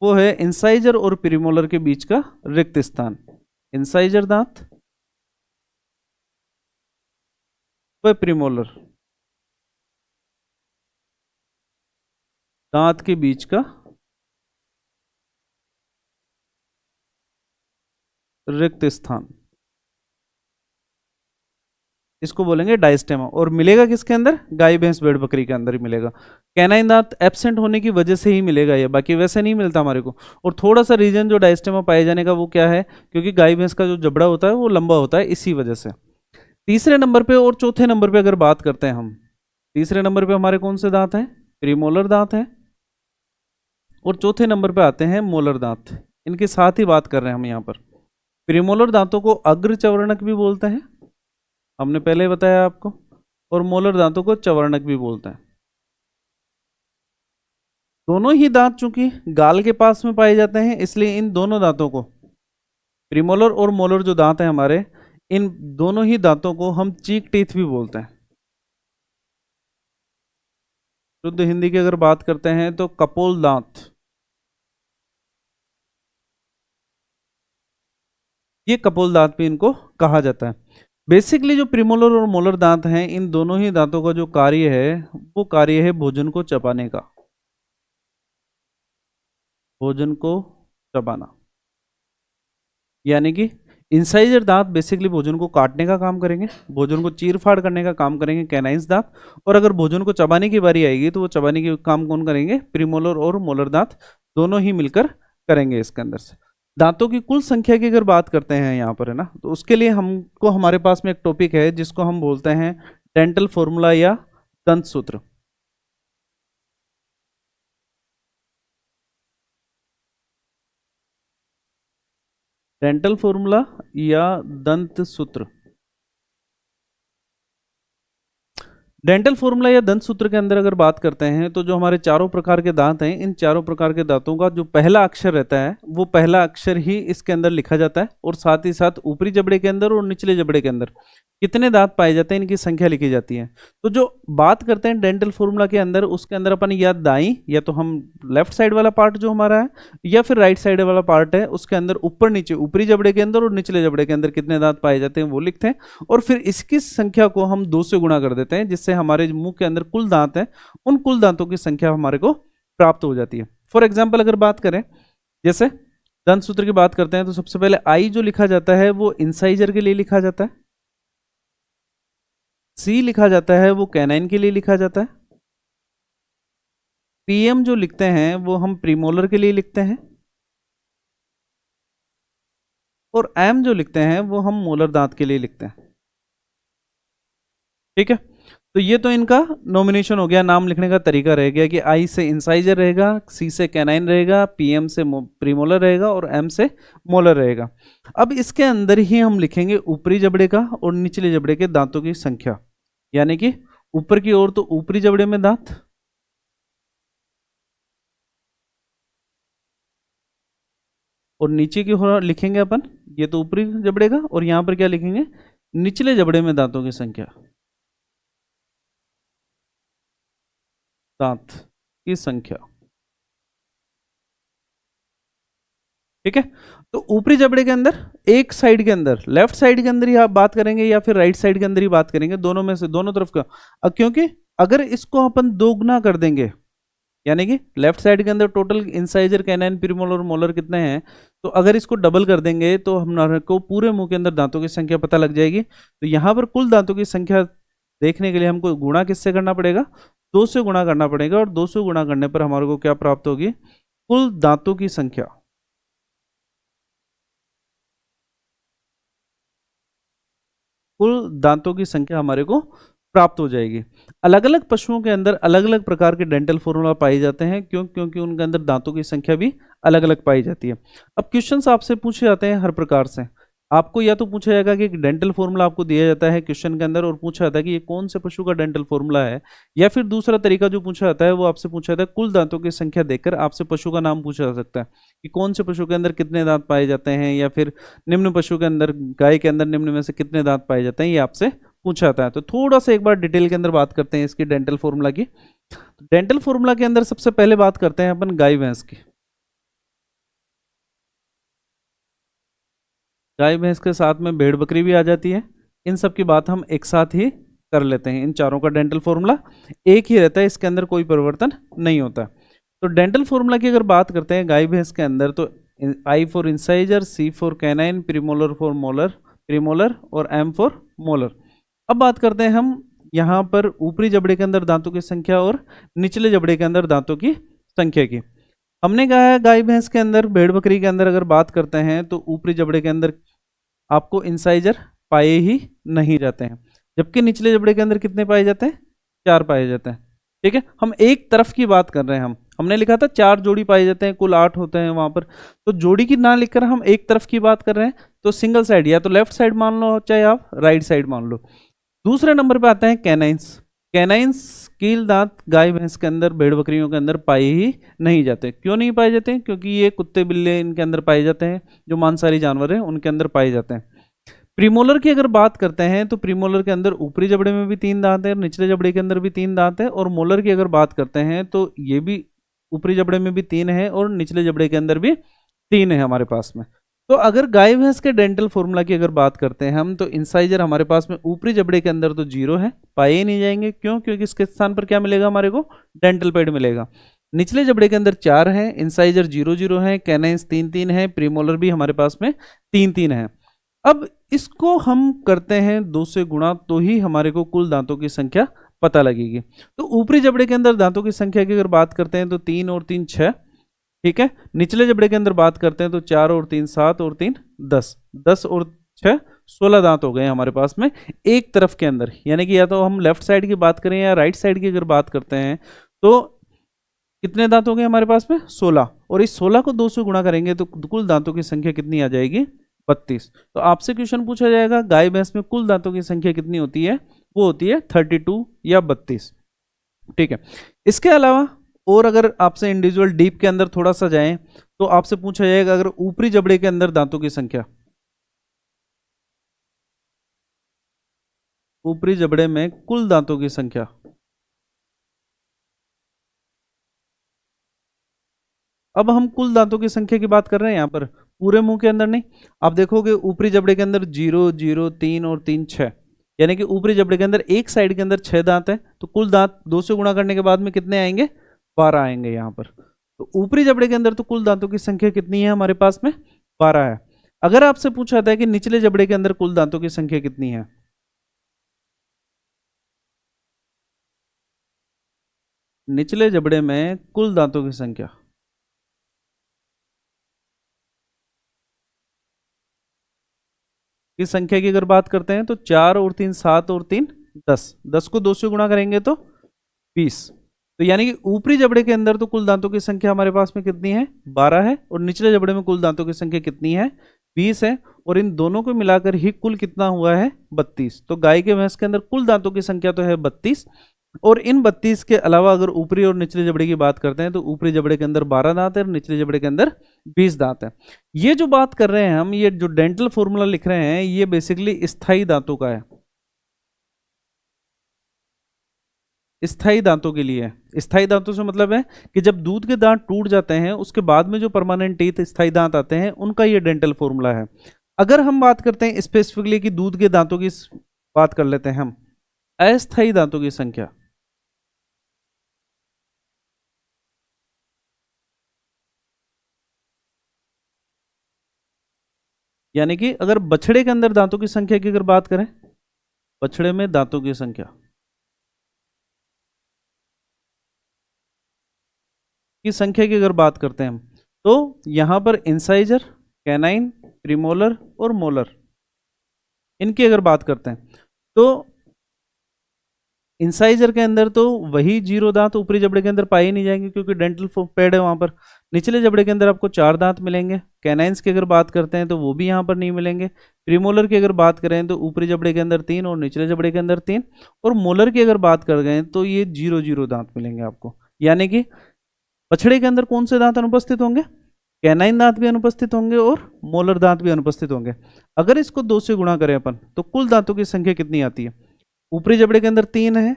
वो है इंसाइजर और प्रीमोलर के बीच का रिक्त स्थान। इंसाइजर दांत व प्रीमोलर दांत के बीच का रिक्त स्थान, इसको बोलेंगे डायस्टेमा। और मिलेगा किसके अंदर, गाय भैंस भेड़ बकरी के अंदर ही मिलेगा। कैनाइन दांत एब्सेंट होने की वजह से ही मिलेगा ये, बाकी वैसे नहीं मिलता हमारे को। और थोड़ा सा रीजन जो डायस्टेमा पाए जाने का वो क्या है, क्योंकि गाय भैंस का जो जबड़ा होता है वो लंबा होता है, इसी वजह से। तीसरे नंबर पे और चौथे नंबर पे अगर बात करते हैं हम, तीसरे नंबर पे हमारे कौन से दांत हैं, प्रीमोलर दांत हैं, और चौथे नंबर पे आते हैं मोलर दांत। इनके साथ ही बात कर रहे हैं हम यहाँ पर। प्रीमोलर दांतों को अग्र चवर्णक भी बोलते हैं, हमने पहले बताया आपको, और मोलर दांतों को चवर्णक भी बोलते हैं। दोनों ही दांत चूंकि गाल के पास में पाए जाते हैं, इसलिए इन दोनों दांतों को, प्रीमोलर और मोलर जो दांत हैं हमारे, इन दोनों ही दांतों को हम चीक टीथ भी बोलते हैं। शुद्ध हिंदी की अगर बात करते हैं तो कपोल दांत, ये कपोल दांत भी इनको कहा जाता है। बेसिकली जो प्रीमोलर और मोलर दांत हैं, इन दोनों ही दांतों का जो कार्य है वो कार्य है भोजन को चबाने का, भोजन को चबाना। यानी कि इंसाइजर दांत बेसिकली भोजन को काटने का काम करेंगे, भोजन को चीर फाड़ करने का काम करेंगे कैनाइंस दांत, और अगर भोजन को चबाने की बारी आएगी तो वो चबाने के काम कौन करेंगे, प्रीमोलर और मोलर दांत दोनों ही मिलकर करेंगे इसके अंदर से। दांतों की कुल संख्या की अगर बात करते हैं यहाँ पर, है ना, तो उसके लिए हमको, हमारे पास में एक टॉपिक है जिसको हम बोलते हैं डेंटल फॉर्मूला या दंत सूत्र। डेंटल फॉर्मूला या दंत सूत्र। डेंटल फॉर्मूला या दंत सूत्र के अंदर अगर बात करते हैं तो जो हमारे चारों प्रकार के दांत हैं, इन चारों प्रकार के दांतों का जो पहला अक्षर रहता है वो पहला अक्षर ही इसके अंदर लिखा जाता है, और साथ ही साथ ऊपरी जबड़े के अंदर और निचले जबड़े के अंदर कितने दांत पाए जाते हैं इनकी संख्या लिखी जाती है। तो जो बात करते हैं डेंटल फॉर्मूला के अंदर, उसके अंदर अपन या दाई या तो हम लेफ्ट साइड वाला पार्ट जो हमारा है या फिर राइट साइड वाला पार्ट है, उसके अंदर ऊपर नीचे ऊपरी जबड़े के अंदर और निचले जबड़े के अंदर कितने दांत पाए जाते हैं वो लिखते हैं, और फिर इसकी संख्या को हम 2 से गुणा कर देते हैं, जिससे हमारे मुंह के अंदर कुल दांत है उन कुल दांतों की संख्या हमारे को प्राप्त हो जाती है। फॉर एग्जाम्पल अगर बात करें, जैसे दंत सूत्र की बात करते हैं तो सबसे पहले आई जो लिखा जाता है वो इंसाइजर के लिए लिखा जाता है, सी लिखा जाता है वो कैनाइन के लिए लिखा जाता है, पीएम जो लिखते हैं वो हम प्रीमोलर के लिए लिखते हैं, और एम जो लिखते हैं वो हम मोलर दांत के लिए लिखते हैं। ठीक है, तो ये तो इनका नॉमिनेशन हो गया, नाम लिखने का तरीका रह गया कि आई से इंसाइजर रहेगा, सी से कैनाइन रहेगा, पीएम से प्रीमोलर रहेगा और एम से मोलर रहेगा। अब इसके अंदर ही हम लिखेंगे ऊपरी जबड़े का और निचले जबड़े के दांतों की संख्या, यानी कि ऊपर की ओर तो ऊपरी जबड़े में दांत, और नीचे की ओर लिखेंगे अपन, ये तो ऊपरी जबड़े का, और यहां पर क्या लिखेंगे, निचले जबड़े में दांतों की संख्या, दांत की संख्या। ठीक है, तो ऊपरी जबड़े के अंदर एक साइड के अंदर, लेफ्ट साइड के अंदर ही आप बात करेंगे या फिर राइट साइड के अंदर ही बात करेंगे, दोनों में से, दोनों तरफ का, क्योंकि अगर इसको अपन दोगुना कर देंगे, यानी कि लेफ्ट साइड के अंदर टोटल इंसाइजर कैनाइन प्रीमोलर और मोलर कितने हैं, तो अगर इसको डबल कर देंगे तो हमारे को पूरे मुंह के अंदर दांतों की संख्या पता लग जाएगी। तो यहाँ पर कुल दांतों की संख्या देखने के लिए हमको गुणा किससे करना पड़ेगा, 2 से गुणा करना पड़ेगा, और 2 से गुणा करने पर हमारे को क्या प्राप्त होगी, कुल दांतों की संख्या। कुल दांतों की संख्या हमारे को प्राप्त हो जाएगी। अलग अलग पशुओं के अंदर अलग अलग प्रकार के डेंटल फॉर्मूला पाए जाते हैं, क्योंकि उनके अंदर दांतों की संख्या भी अलग अलग पाई जाती है। अब क्वेश्चंस आपसे पूछे जाते हैं हर प्रकार से, आपको या तो पूछा जाएगा कि डेंटल फॉर्मूला आपको दिया जाता है क्वेश्चन के अंदर और पूछा जाता है कि ये कौन से पशु का डेंटल फॉर्मूला है, या फिर दूसरा तरीका जो पूछा जाता है वो आपसे पूछा जाता है कुल दांतों की संख्या देखकर आपसे पशु का नाम पूछा जा सकता है कि कौन से पशु के अंदर कितने दांत पाए जाते हैं, या फिर निम्न पशु के अंदर, गाय के अंदर निम्न में से कितने दांत पाए जाते हैं, ये आपसे पूछा जाता है। तो थोड़ा सा एक बार डिटेल के अंदर बात करते हैं इसकी डेंटल फॉर्मूला की। डेंटल फॉर्मूला के अंदर सबसे पहले बात करते हैं अपन गाय भैंस की। गाय भैंस के साथ में भेड़ बकरी भी आ जाती है, इन सब की बात हम एक साथ ही कर लेते हैं। इन चारों का डेंटल फॉर्मूला एक ही रहता है, इसके अंदर कोई परिवर्तन नहीं होता। तो डेंटल फॉर्मूला की अगर बात करते हैं गाय भैंस के अंदर, तो I for incisor, C for canine, premolar for molar, premolar, और एम फॉर मोलर। अब बात करते हैं हम यहाँ पर ऊपरी जबड़े के अंदर दांतों की संख्या और निचले जबड़े के अंदर दांतों की संख्या की। हमने कहा है गाय भैंस के अंदर, भेड़ बकरी के अंदर अगर बात करते हैं तो ऊपरी जबड़े के अंदर आपको इंसाइजर पाए ही नहीं जाते हैं, जबकि निचले जबड़े के अंदर कितने पाए जाते हैं, 4 पाए जाते हैं। ठीक है, हम एक तरफ की बात कर रहे हैं, हमने लिखा था 4 जोड़ी पाए जाते हैं, कुल 8 होते हैं वहां पर, तो जोड़ी की ना लिखकर हम एक तरफ की बात कर रहे हैं। तो सिंगल साइड, या तो लेफ्ट साइड मान लो चाहे आप राइट साइड मान लो। दूसरे नंबर पे आते हैं कैनाइंस। कैनाइंस कील दांत गाय भैंस के अंदर, भेड़ बकरियों के अंदर पाए ही नहीं जाते। क्यों नहीं पाए जाते, क्योंकि ये कुत्ते बिल्ले इनके अंदर पाए जाते हैं, जो मांसाहारी जानवर हैं उनके अंदर पाए जाते हैं। प्रीमोलर की अगर बात करते हैं तो प्रीमोलर के अंदर ऊपरी जबड़े में भी 3 दांत है, निचले जबड़े के अंदर भी 3 दांत है, और मोलर की अगर बात करते हैं तो ये भी ऊपरी जबड़े में भी 3 है और निचले जबड़े के अंदर भी 3 है हमारे पास में। तो अगर गाय भैंस के डेंटल फॉर्मूला की अगर बात करते हैं हम, तो इंसाइजर हमारे पास में ऊपरी जबड़े के अंदर तो 0 है, पाए ही नहीं जाएंगे। क्यों, क्योंकि इसके स्थान पर क्या मिलेगा हमारे को, डेंटल पैड मिलेगा। निचले जबड़े के अंदर 4 है, इंसाइजर 0 0 है, कैनाइंस 3 3 है, प्रीमोलर भी हमारे पास में 3 3 है। अब इसको हम करते हैं 2 से गुणा, तो ही हमारे को कुल दांतों की संख्या पता लगेगी। तो ऊपरी जबड़े के अंदर दांतों की संख्या की अगर बात करते हैं तो 3 और 3 6। ठीक है, निचले जबड़े के अंदर बात करते हैं तो 4 और 3 7 और 3 10, 10 और 6 16 दांत हो गए हमारे पास में एक तरफ के अंदर, यानी कि या तो हम लेफ्ट साइड की बात करें या राइट साइड की अगर बात करते हैं तो कितने दांत हो गए हमारे पास में 16, और इस 16 को 2 से गुणा करेंगे तो कुल दांतों की संख्या कितनी आ जाएगी 32। तो आपसे क्वेश्चन पूछा जाएगा गाय भैंस में कुल दांतों की संख्या कितनी होती है, वो होती है 32 या 32। ठीक है, इसके अलावा और अगर आपसे इंडिविजुअल डीप के अंदर थोड़ा सा जाएं तो आपसे पूछा जाएगा अगर ऊपरी जबड़े के अंदर दांतों की संख्या, ऊपरी जबड़े में कुल दांतों की संख्या, अब हम कुल दांतों की संख्या की बात कर रहे हैं यहाँ पर, पूरे मुंह के अंदर नहीं। आप देखोगे ऊपरी जबड़े के अंदर 0 0 3 और 3 6, यानी कि ऊपरी जबड़े के अंदर एक साइड के अंदर 6 दांत है, तो कुल दांत 2 से गुणा करने के बाद में कितने आएंगे, 12 आएंगे यहाँ पर। तो ऊपरी जबड़े के अंदर तो कुल दांतों की संख्या कितनी है हमारे पास में, 12 है। अगर आपसे पूछा जाता है कि निचले जबड़े के अंदर कुल दांतों की संख्या कितनी है, निचले जबड़े में कुल दांतों की संख्या, की संख्या की अगर बात करते हैं तो 4 और 3 7 और 3 10, 10 को 2 से गुणा करेंगे तो 20। तो यानी कि ऊपरी जबड़े के अंदर तो कुल दांतों की संख्या हमारे पास में कितनी है, 12 है, और निचले जबड़े में कुल दांतों की संख्या कितनी है, 20 है, और इन दोनों को मिलाकर ही कुल कितना हुआ है, 32। तो गाय के भैंस के अंदर कुल दांतों की संख्या तो है 32, और इन 32 के अलावा अगर ऊपरी और निचले जबड़े की बात करते हैं तो ऊपरी जबड़े के अंदर 12 दांत है और निचले जबड़े के अंदर 20 दांत है। ये जो बात कर रहे हैं हम, ये जो डेंटल फॉर्मूला लिख रहे हैं, ये बेसिकली स्थायी दांतों का है, स्थायी दांतों के लिए है। स्थायी दांतों से मतलब है कि जब दूध के दांत टूट जाते हैं उसके बाद में जो परमानेंट टीथ स्थायी दांत आते हैं उनका ये डेंटल फॉर्मूला है। अगर हम बात करते हैं स्पेसिफिकली कि दूध के दांतों की बात कर लेते हैं हम, अस्थायी दांतों की संख्या, यानी कि अगर बछड़े के अंदर दांतों की संख्या की अगर बात करें, बछड़े में दांतों की संख्या की अगर बात करते हैं हम, तो यहां पर इंसाइजर, कैनाइन, प्रीमोलर और मोलर, इनकी अगर बात करते हैं तो इंसाइजर के अंदर तो वही 0 दांत ऊपरी जबड़े के अंदर पाए ही नहीं जाएंगे क्योंकि डेंटल पैड है वहां पर। निचले जबड़े के अंदर आपको 4 दांत मिलेंगे। कैनाइंस की अगर बात करते हैं तो वो भी यहाँ पर नहीं मिलेंगे। प्रीमोलर की अगर बात करें तो ऊपरी जबड़े के अंदर 3 और निचले जबड़े के अंदर 3, और मोलर की अगर बात कर गए तो ये 0 दांत मिलेंगे आपको। यानी कि बछड़े के अंदर कौन से दांत अनुपस्थित होंगे, कैनाइन दांत भी अनुपस्थित होंगे और मोलर दांत भी अनुपस्थित होंगे। अगर इसको 2 से गुणा करें अपन तो कुल दांतों की संख्या कितनी आती है, ऊपरी जबड़े के अंदर 3 है,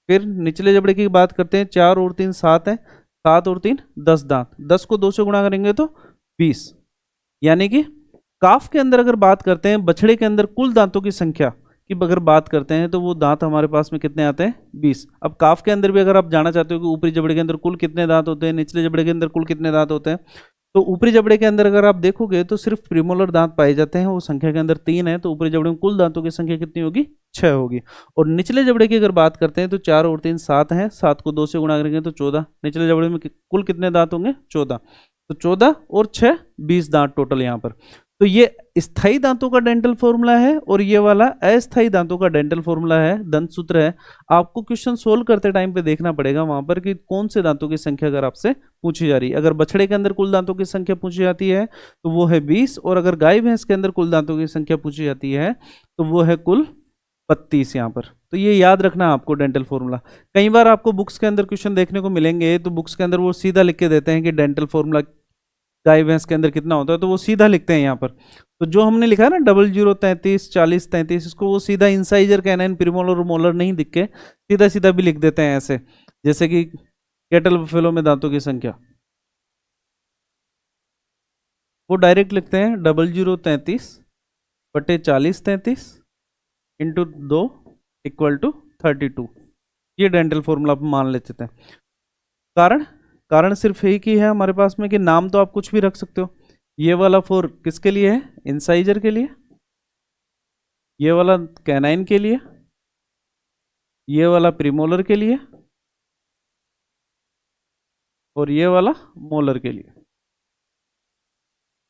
फिर निचले जबड़े की बात करते हैं 4 और 3 7 है, 7 और 3 10 दांत, 10 को 2 से गुणा करेंगे तो 20। यानी कि काफ के अंदर अगर बात करते हैं बछड़े के अंदर कुल दांतों की संख्या की अगर बात करते हैं तो वो दांत हमारे पास में कितने आते हैं, 20। अब काफ के अंदर भी अगर आप जानना चाहते हो कि ऊपरी जबड़े के अंदर कुल कितने दांत होते हैं, निचले जबड़े के अंदर कुल कितने दांत होते हैं, तो ऊपरी जबड़े के अंदर अगर आप देखोगे तो सिर्फ प्रीमोलर दांत पाए जाते हैं, वो संख्या के अंदर 3 है, तो ऊपरी जबड़े में कुल दांतों की संख्या कितनी होगी, 6 होगी। और निचले जबड़े की अगर बात करते हैं तो 4 और 3 7 है, 7 को 2 से गुणा करेंगे तो 14। निचले जबड़े में कुल कितने दांत होंगे, 14। तो 14 और 6 20 दांत टोटल यहाँ पर। तो ये स्थायी दांतों का डेंटल फॉर्मूला है और ये वाला अस्थायी दांतों का डेंटल फॉर्मूला है, दंत सूत्र है। आपको क्वेश्चन सोल्व करते टाइम पे देखना पड़ेगा वहां पर कि कौन से दांतों की संख्या अगर आपसे पूछी जा रही है। अगर बछड़े के अंदर कुल दांतों की संख्या पूछी जाती है तो वो है 20, और अगर गाय भैंस के अंदर कुल दांतों की संख्या पूछी जाती है तो वो है कुल 32 यहाँ पर। तो ये याद रखना आपको डेंटल फॉर्मूला। कई बार आपको बुक्स के अंदर क्वेश्चन देखने को मिलेंगे तो बुक्स के अंदर वो सीधा लिख के देते हैं कि डेंटल फॉर्मूला गाय भैंस के अंदर कितना होता है, तो वो सीधा लिखते हैं यहाँ पर। तो जो हमने लिखा है ना 00 33 40 33, इसको वो सीधा इंसाइजर, कैनाइन, प्रीमोलर और मोलर नहीं लिख के सीधा सीधा भी लिख देते हैं ऐसे, जैसे कि कैटल बफेलो में दांतों की संख्या, वो डायरेक्ट लिखते हैं 00 33 बटे 40 33 इंटू 2 इक्वल टू 32। ये डेंटल फॉर्मूला आप मान लेते हैं। कारण कारण सिर्फ एक ही है हमारे पास में कि नाम तो आप कुछ भी रख सकते हो। ये वाला 4 किसके लिए है, इंसाइजर के लिए, ये वाला कैनाइन के लिए, ये वाला प्रीमोलर के लिए, और ये वाला मोलर के लिए।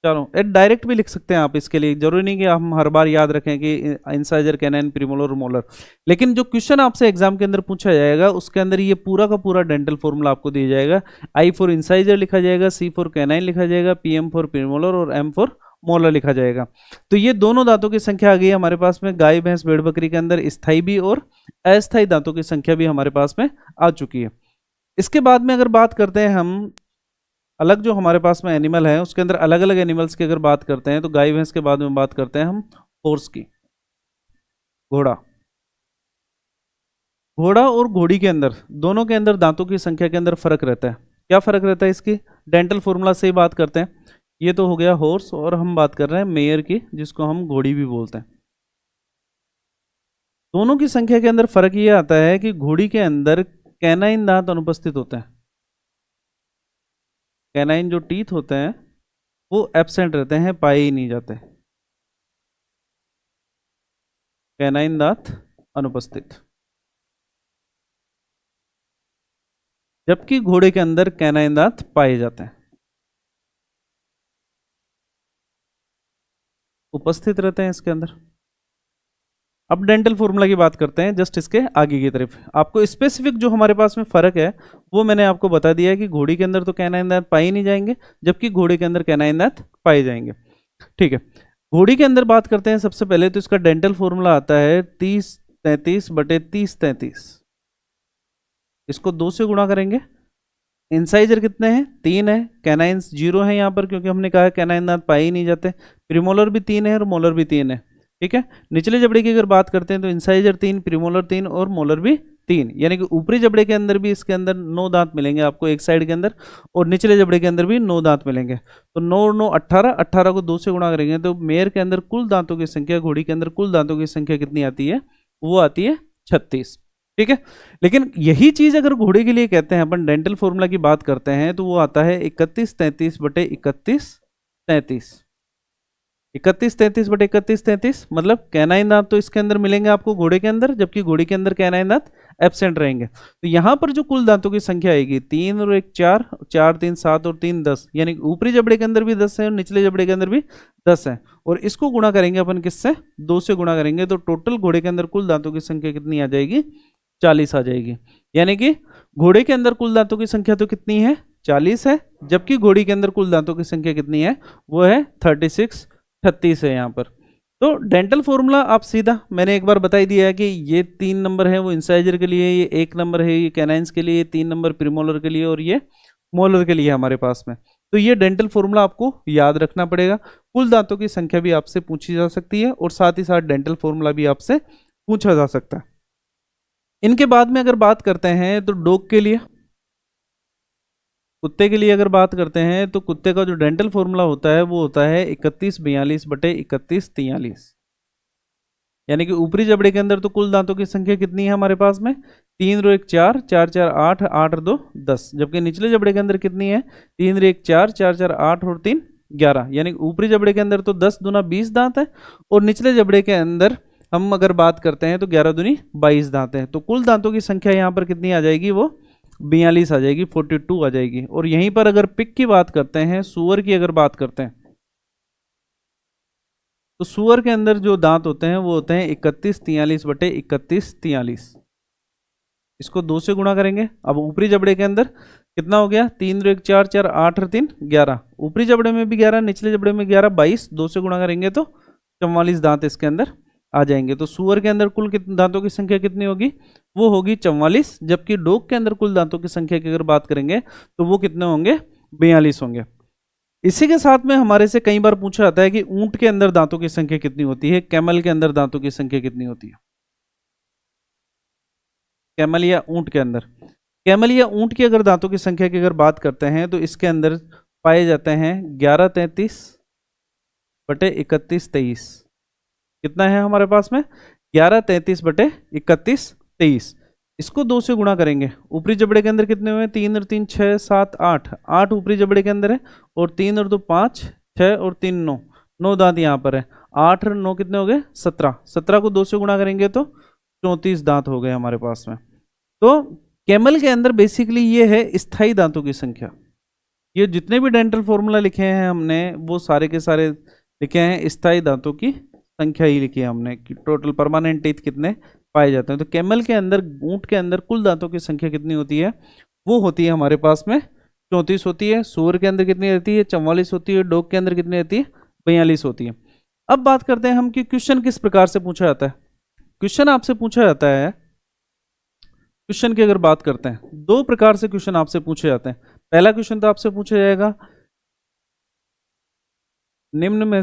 चलो डायरेक्ट भी लिख सकते हैं आप, इसके लिए जरूरी नहीं कि हम हर बार याद रखें कि इंसाइजर, कैनाइन, प्रीमोलर, मोलर। लेकिन जो क्वेश्चन आपसे एग्जाम के अंदर पूछा जाएगा उसके अंदर ये पूरा का पूरा डेंटल फॉर्मूला आपको दिया जाएगा। आई फॉर इंसाइजर लिखा जाएगा, सी फॉर कैनाइन लिखा जाएगा, पीएम फॉर प्रीमोलर और एम फॉर मोलर लिखा जाएगा। तो ये दोनों दांतों की संख्या आ गई हमारे पास में गाय, भैंस, भेड़, बकरी के अंदर स्थायी भी और अस्थायी दांतों की संख्या भी हमारे पास में आ चुकी है। इसके बाद में अगर बात करते हैं हम अलग जो हमारे पास में एनिमल है उसके अंदर अलग अलग एनिमल्स की अगर बात करते हैं तो गाय भैंस के बाद में बात करते हैं हम हॉर्स की, घोड़ा। घोड़ा और घोड़ी के अंदर दोनों के अंदर दांतों की संख्या के अंदर फर्क रहता है। क्या फर्क रहता है इसकी? डेंटल फॉर्मूला से ही बात करते हैं। ये तो हो गया हॉर्स और हम बात कर रहे हैं मेयर की, जिसको हम घोड़ी भी बोलते हैं। दोनों की संख्या के अंदर फर्क ये आता है कि घोड़ी के अंदर कैनाइन दांत अनुपस्थित होते हैं। कैनाइन जो टीथ होते हैं वो एब्सेंट रहते हैं, पाए ही नहीं जाते। कैनाइन दांत अनुपस्थित। जबकि घोड़े के अंदर कैनाइन दांत पाए जाते हैं, उपस्थित रहते हैं इसके अंदर। अब डेंटल फॉर्मूला की बात करते हैं जस्ट इसके आगे की तरफ। आपको स्पेसिफिक जो हमारे पास में फर्क है वो मैंने आपको बता दिया है कि घोड़ी के अंदर तो कैनाइन दांत पाए नहीं जाएंगे, जबकि घोड़े के अंदर कैनाइन दांत पाए जाएंगे। ठीक है, घोड़ी के अंदर बात करते हैं। सबसे पहले तो इसका डेंटल फॉर्मूला आता है 30-33/30-33। इसको 2 से गुणा करेंगे। इंसाइजर कितने हैं? 3 है। कैनाइंस 0 है यहाँ पर, क्योंकि हमने कहा है कैनाइन दांत पाए ही नहीं जाते। प्रीमोलर भी 3 है और मोलर भी 3 है। ठीक है, निचले जबड़े की अगर बात करते हैं तो इंसाइजर 3, प्रीमोलर 3 और मोलर भी 3, यानी कि ऊपरी जबड़े के अंदर भी इसके अंदर 9 दांत मिलेंगे आपको एक साइड के अंदर, और निचले जबड़े के अंदर भी 9 दांत मिलेंगे। तो 9 और 9 18, 18 को 2 से गुणा करेंगे तो मेयर के अंदर कुल दांतों की संख्या, घोड़ी के अंदर कुल दांतों की संख्या कितनी आती है? वो आती है 36। ठीक है, लेकिन यही चीज अगर घोड़े के लिए कहते हैं, अपन डेंटल फॉर्मूला की बात करते हैं तो वो आता है 31-33/31-33। 31-33/31-33 मतलब कैनाइन दांत तो इसके अंदर मिलेंगे आपको घोड़े के अंदर, जबकि घोड़ी के अंदर कैनाइन दांत एब्सेंट रहेंगे। तो यहां पर जो कुल दांतों की संख्या आएगी 3 और 1 4, 4 3 7 और 3 10, यानी ऊपरी जबड़े के अंदर भी 10 है और निचले जबड़े के अंदर भी 10 है। और इसको गुणा करेंगे अपन किससे? 2 से गुणा करेंगे तो टोटल घोड़े के अंदर कुल दांतों की संख्या कितनी आ जाएगी? 40 आ जाएगी। यानी कि घोड़े के अंदर कुल दांतों की संख्या तो कितनी है? 40 है, जबकि घोड़ी के अंदर कुल दांतों की संख्या कितनी है? वो है 36 है यहाँ पर। तो डेंटल फॉर्मूला आप सीधा मैंने एक बार बता ही दिया है कि ये 3 नंबर है वो इंसाइजर के लिए, ये 1 नंबर है ये कैनाइंस के लिए, 3 नंबर प्रीमोलर के लिए और ये मोलर के लिए हमारे पास में। तो ये डेंटल फॉर्मूला आपको याद रखना पड़ेगा। कुल दांतों की संख्या भी आपसे पूछी जा सकती है और साथ ही साथ डेंटल फॉर्मूला भी आपसे पूछा जा सकता है। इनके बाद में अगर बात करते हैं तो डॉग के लिए, कुत्ते के लिए अगर बात करते हैं तो कुत्ते का जो डेंटल फॉर्मूला होता है वो होता है 31-42/31-43, यानी कि ऊपरी जबड़े के अंदर तो कुल दांतों की संख्या कितनी है हमारे पास में? 3 और 1 4, 4 4 8, 8 और 2 10, जबकि निचले जबड़े के अंदर कितनी है? 3 और 1 4, 4 4 8 और 3 11, यानी ऊपरी जबड़े के अंदर तो 10 दूना 20 दांत है और निचले जबड़े के अंदर हम अगर बात करते हैं तो 11 दूनी 22 दांत है। तो कुल दांतों की संख्या यहाँ पर कितनी आ जाएगी? वो 42 आ जाएगी, 42 आ जाएगी। और यहीं पर अगर पिग की बात करते हैं, सुअर की अगर बात करते हैं तो सुअर के अंदर जो दांत होते हैं वो होते हैं 31-43/31-43। इसको 2 से गुणा करेंगे। अब ऊपरी जबड़े के अंदर कितना हो गया? 3 और 1 4, 4 8 और 3 11, ऊपरी जबड़े में भी 11, निचले जबड़े में 11, 22, 2 से गुणा करेंगे तो 44 दांत इसके अंदर आ जाएंगे। तो सुअर के अंदर कुल दांतों की संख्या कितनी होगी? वो होगी 44, जबकि डॉग के अंदर कुल दांतों की संख्या की अगर बात करेंगे तो वो कितने होंगे? 42 होंगे। इसी के साथ में हमारे से कई बार पूछा जाता है कि ऊंट के अंदर दांतों की संख्या कितनी होती है, कैमल के अंदर दांतों की संख्या कितनी होती है? कैमल या ऊंट के अंदर, कैमल या ऊंट की अगर दांतों की संख्या की अगर बात करते हैं तो इसके अंदर पाए जाते हैं 11-33/31-23। कितना है हमारे पास में? 11-33/31-23। इसको 2 से गुणा करेंगे। ऊपरी जबड़े के अंदर कितने हुए? 3 और 3 6 7 8, 8 ऊपरी जबड़े के अंदर है और 3 और 2 5, 6 और 3 9, 9 दांत यहाँ पर है। 8 और 9 कितने हो गए? 17, 17 को 2 से गुणा करेंगे तो 34 दांत हो गए हमारे पास में। तो कैमल के अंदर बेसिकली ये है स्थायी दांतों की संख्या, ये जितने भी डेंटल फॉर्मूला लिखे हैं हमने वो सारे के सारे लिखे हैं स्थायी दांतों की संख्या ही लिखी है हमने कि टोटल परमानेंट टीथ कितने पाए जाते हैं। तो कैमल के अंदर, ऊंट के अंदर कुल दांतों की संख्या कितनी होती है? वो होती है हमारे पास में 34 होती है। सूअर के अंदर कितनी रहती है? 44 होती है। डॉग के अंदर कितनी रहती है? 42 होती है। अब बात करते हैं हम कि क्वेश्चन किस प्रकार से पूछा जाता है। क्वेश्चन आपसे पूछा जाता है, क्वेश्चन की अगर बात करते हैं, दो प्रकार से क्वेश्चन आपसे पूछे जाते हैं। पहला क्वेश्चन तो आपसे पूछा जाएगा निम्न में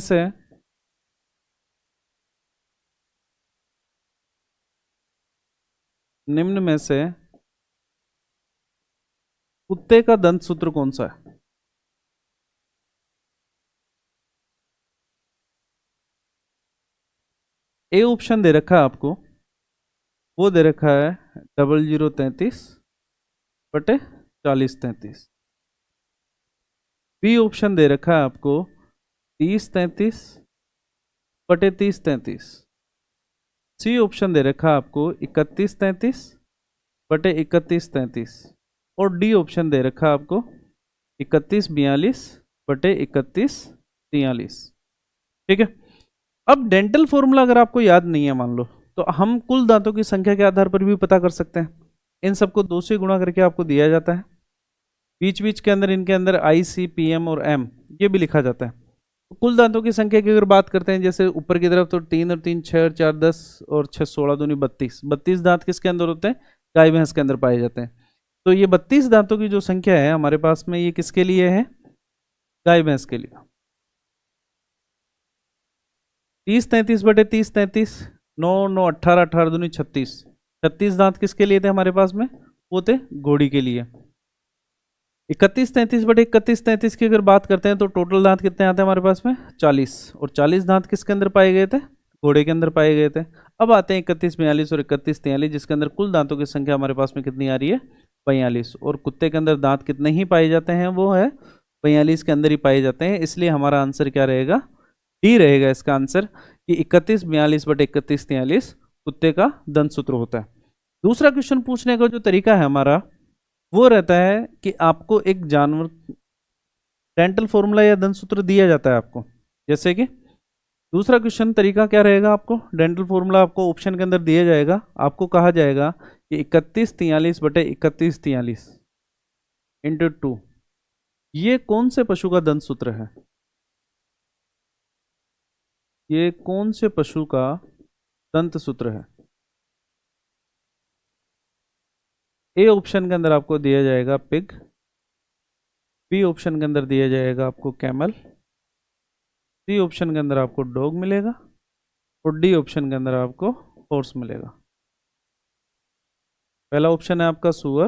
से कुत्ते का दंत सूत्र कौन सा है? ए ऑप्शन दे रखा है आपको, वो दे रखा है 0033/4033। बी ऑप्शन दे रखा है आपको 3033/3033। सी ऑप्शन दे रखा है आपको 3133/3133। और डी ऑप्शन दे रखा है आपको 3142/3143। ठीक है। अब डेंटल फॉर्मूला अगर आपको याद नहीं है मान लो, तो हम कुल दांतों की संख्या के आधार पर भी पता कर सकते हैं। इन सबको 2 से गुणा करके आपको दिया जाता है। बीच बीच के अंदर इनके अंदर आई, सी, पी, एम और एम ये भी लिखा जाता है। तो कुल दांतों की संख्या की अगर बात करते हैं, जैसे ऊपर की तरफ तो 3 और 3 6 और 4 10 और 6 16 दूनी 32। 32 दांत किसके अंदर होते हैं? गाय भैंस के अंदर पाए जाते हैं। तो ये 32 दांतों की जो संख्या है हमारे पास में, ये किसके लिए है? गाय भैंस के लिए। 3033/3033, 9 9 18 18 दूनी 36। 36 दांत किसके लिए थे हमारे पास में? वो थे घोड़ी के लिए। 3133/3133 की अगर बात करते हैं तो टोटल दांत कितने आते हैं हमारे पास में? 40। और 40 दांत किसके अंदर पाए गए थे? घोड़े के अंदर पाए गए थे। अब आते हैं 3142 और 3143, जिसके अंदर कुल दांतों की संख्या हमारे पास में कितनी आ रही है? 42। और कुत्ते के अंदर दांत कितने ही पाए जाते हैं? वो है 42 के अंदर ही पाए जाते हैं। इसलिए हमारा आंसर क्या रहेगा? डी रहेगा इसका आंसर, कि 3142/3143 कुत्ते का दंत सूत्र होता है। दूसरा क्वेश्चन पूछने का जो तरीका है हमारा, वो रहता है कि आपको एक जानवर डेंटल फॉर्मूला या दंत सूत्र दिया जाता है आपको। जैसे कि दूसरा क्वेश्चन तरीका क्या रहेगा, आपको डेंटल फॉर्मूला आपको ऑप्शन के अंदर दिया जाएगा। आपको कहा जाएगा कि 3143/3143 इंटू 2 ये कौन से पशु का दंत सूत्र है? ये कौन से पशु का दंत सूत्र है? ए ऑप्शन के अंदर आपको दिया जाएगा पिग, बी ऑप्शन के अंदर दिया जाएगा आपको कैमल, सी ऑप्शन के अंदर आपको डॉग मिलेगा और डी ऑप्शन के अंदर आपको हॉर्स मिलेगा। पहला ऑप्शन है आपका सुअर,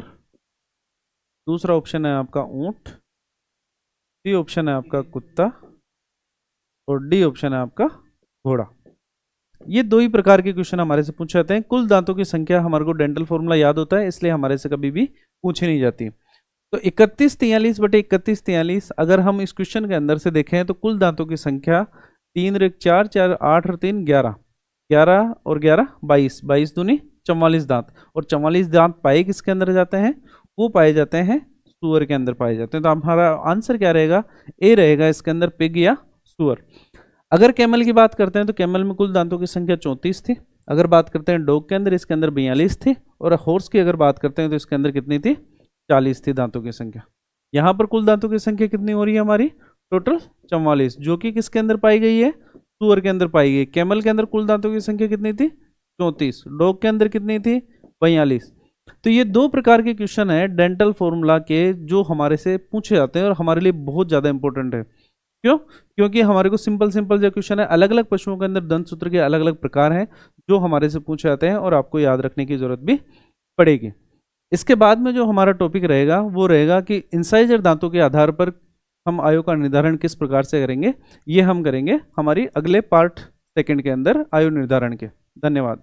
दूसरा ऑप्शन है आपका ऊंट, सी ऑप्शन है आपका कुत्ता और डी ऑप्शन है आपका घोड़ा। ये दो ही प्रकार के क्वेश्चन हमारे से पूछे जाते हैं। कुल दांतों की संख्या हमारे को डेंटल फॉर्मूला याद होता है, इसलिए हमारे से कभी भी पूछी नहीं जाती। तो 3143/3143 अगर हम इस क्वेश्चन के अंदर से देखें तो कुल दांतों की संख्या 3 और 4 4 8 और 3 11, 11 और 11 22, 22 दूनी 44 दांत। और 44 दांत पाए किसके अंदर जाते हैं? वो पाए जाते हैं सुअर के अंदर पाए जाते हैं। तो हमारा आंसर क्या रहेगा? ए रहेगा इसके अंदर, पिग या सुअर। अगर कैमल की बात करते हैं तो कैमल में कुल दांतों की संख्या 34 थी। अगर बात करते हैं डॉग के अंदर, इसके अंदर 42 थी। और हॉर्स की अगर बात करते हैं तो इसके अंदर कितनी थी? 40 थी दांतों की संख्या। यहाँ पर कुल दांतों की संख्या कितनी हो रही है हमारी? टोटल 44, जो कि किसके अंदर पाई गई है? सुअर के अंदर पाई गई। कैमल के अंदर कुल दांतों की संख्या कितनी थी? 34। डॉग के अंदर कितनी थी? 42। तो ये दो प्रकार के क्वेश्चन है डेंटल फॉर्मूला के जो हमारे से पूछे जाते हैं और हमारे लिए बहुत ज़्यादा इंपॉर्टेंट है। क्यों? क्योंकि हमारे को सिंपल जो क्वेश्चन है, अलग अलग पशुओं के अंदर दंत सूत्र के अलग अलग प्रकार हैं जो हमारे से पूछे जाते हैं और आपको याद रखने की जरूरत भी पड़ेगी। इसके बाद में जो हमारा टॉपिक रहेगा वो रहेगा कि इंसाइजर दांतों के आधार पर हम आयु का निर्धारण किस प्रकार से करेंगे। ये हम करेंगे हमारी अगले पार्ट सेकंड के अंदर आयु निर्धारण के। धन्यवाद।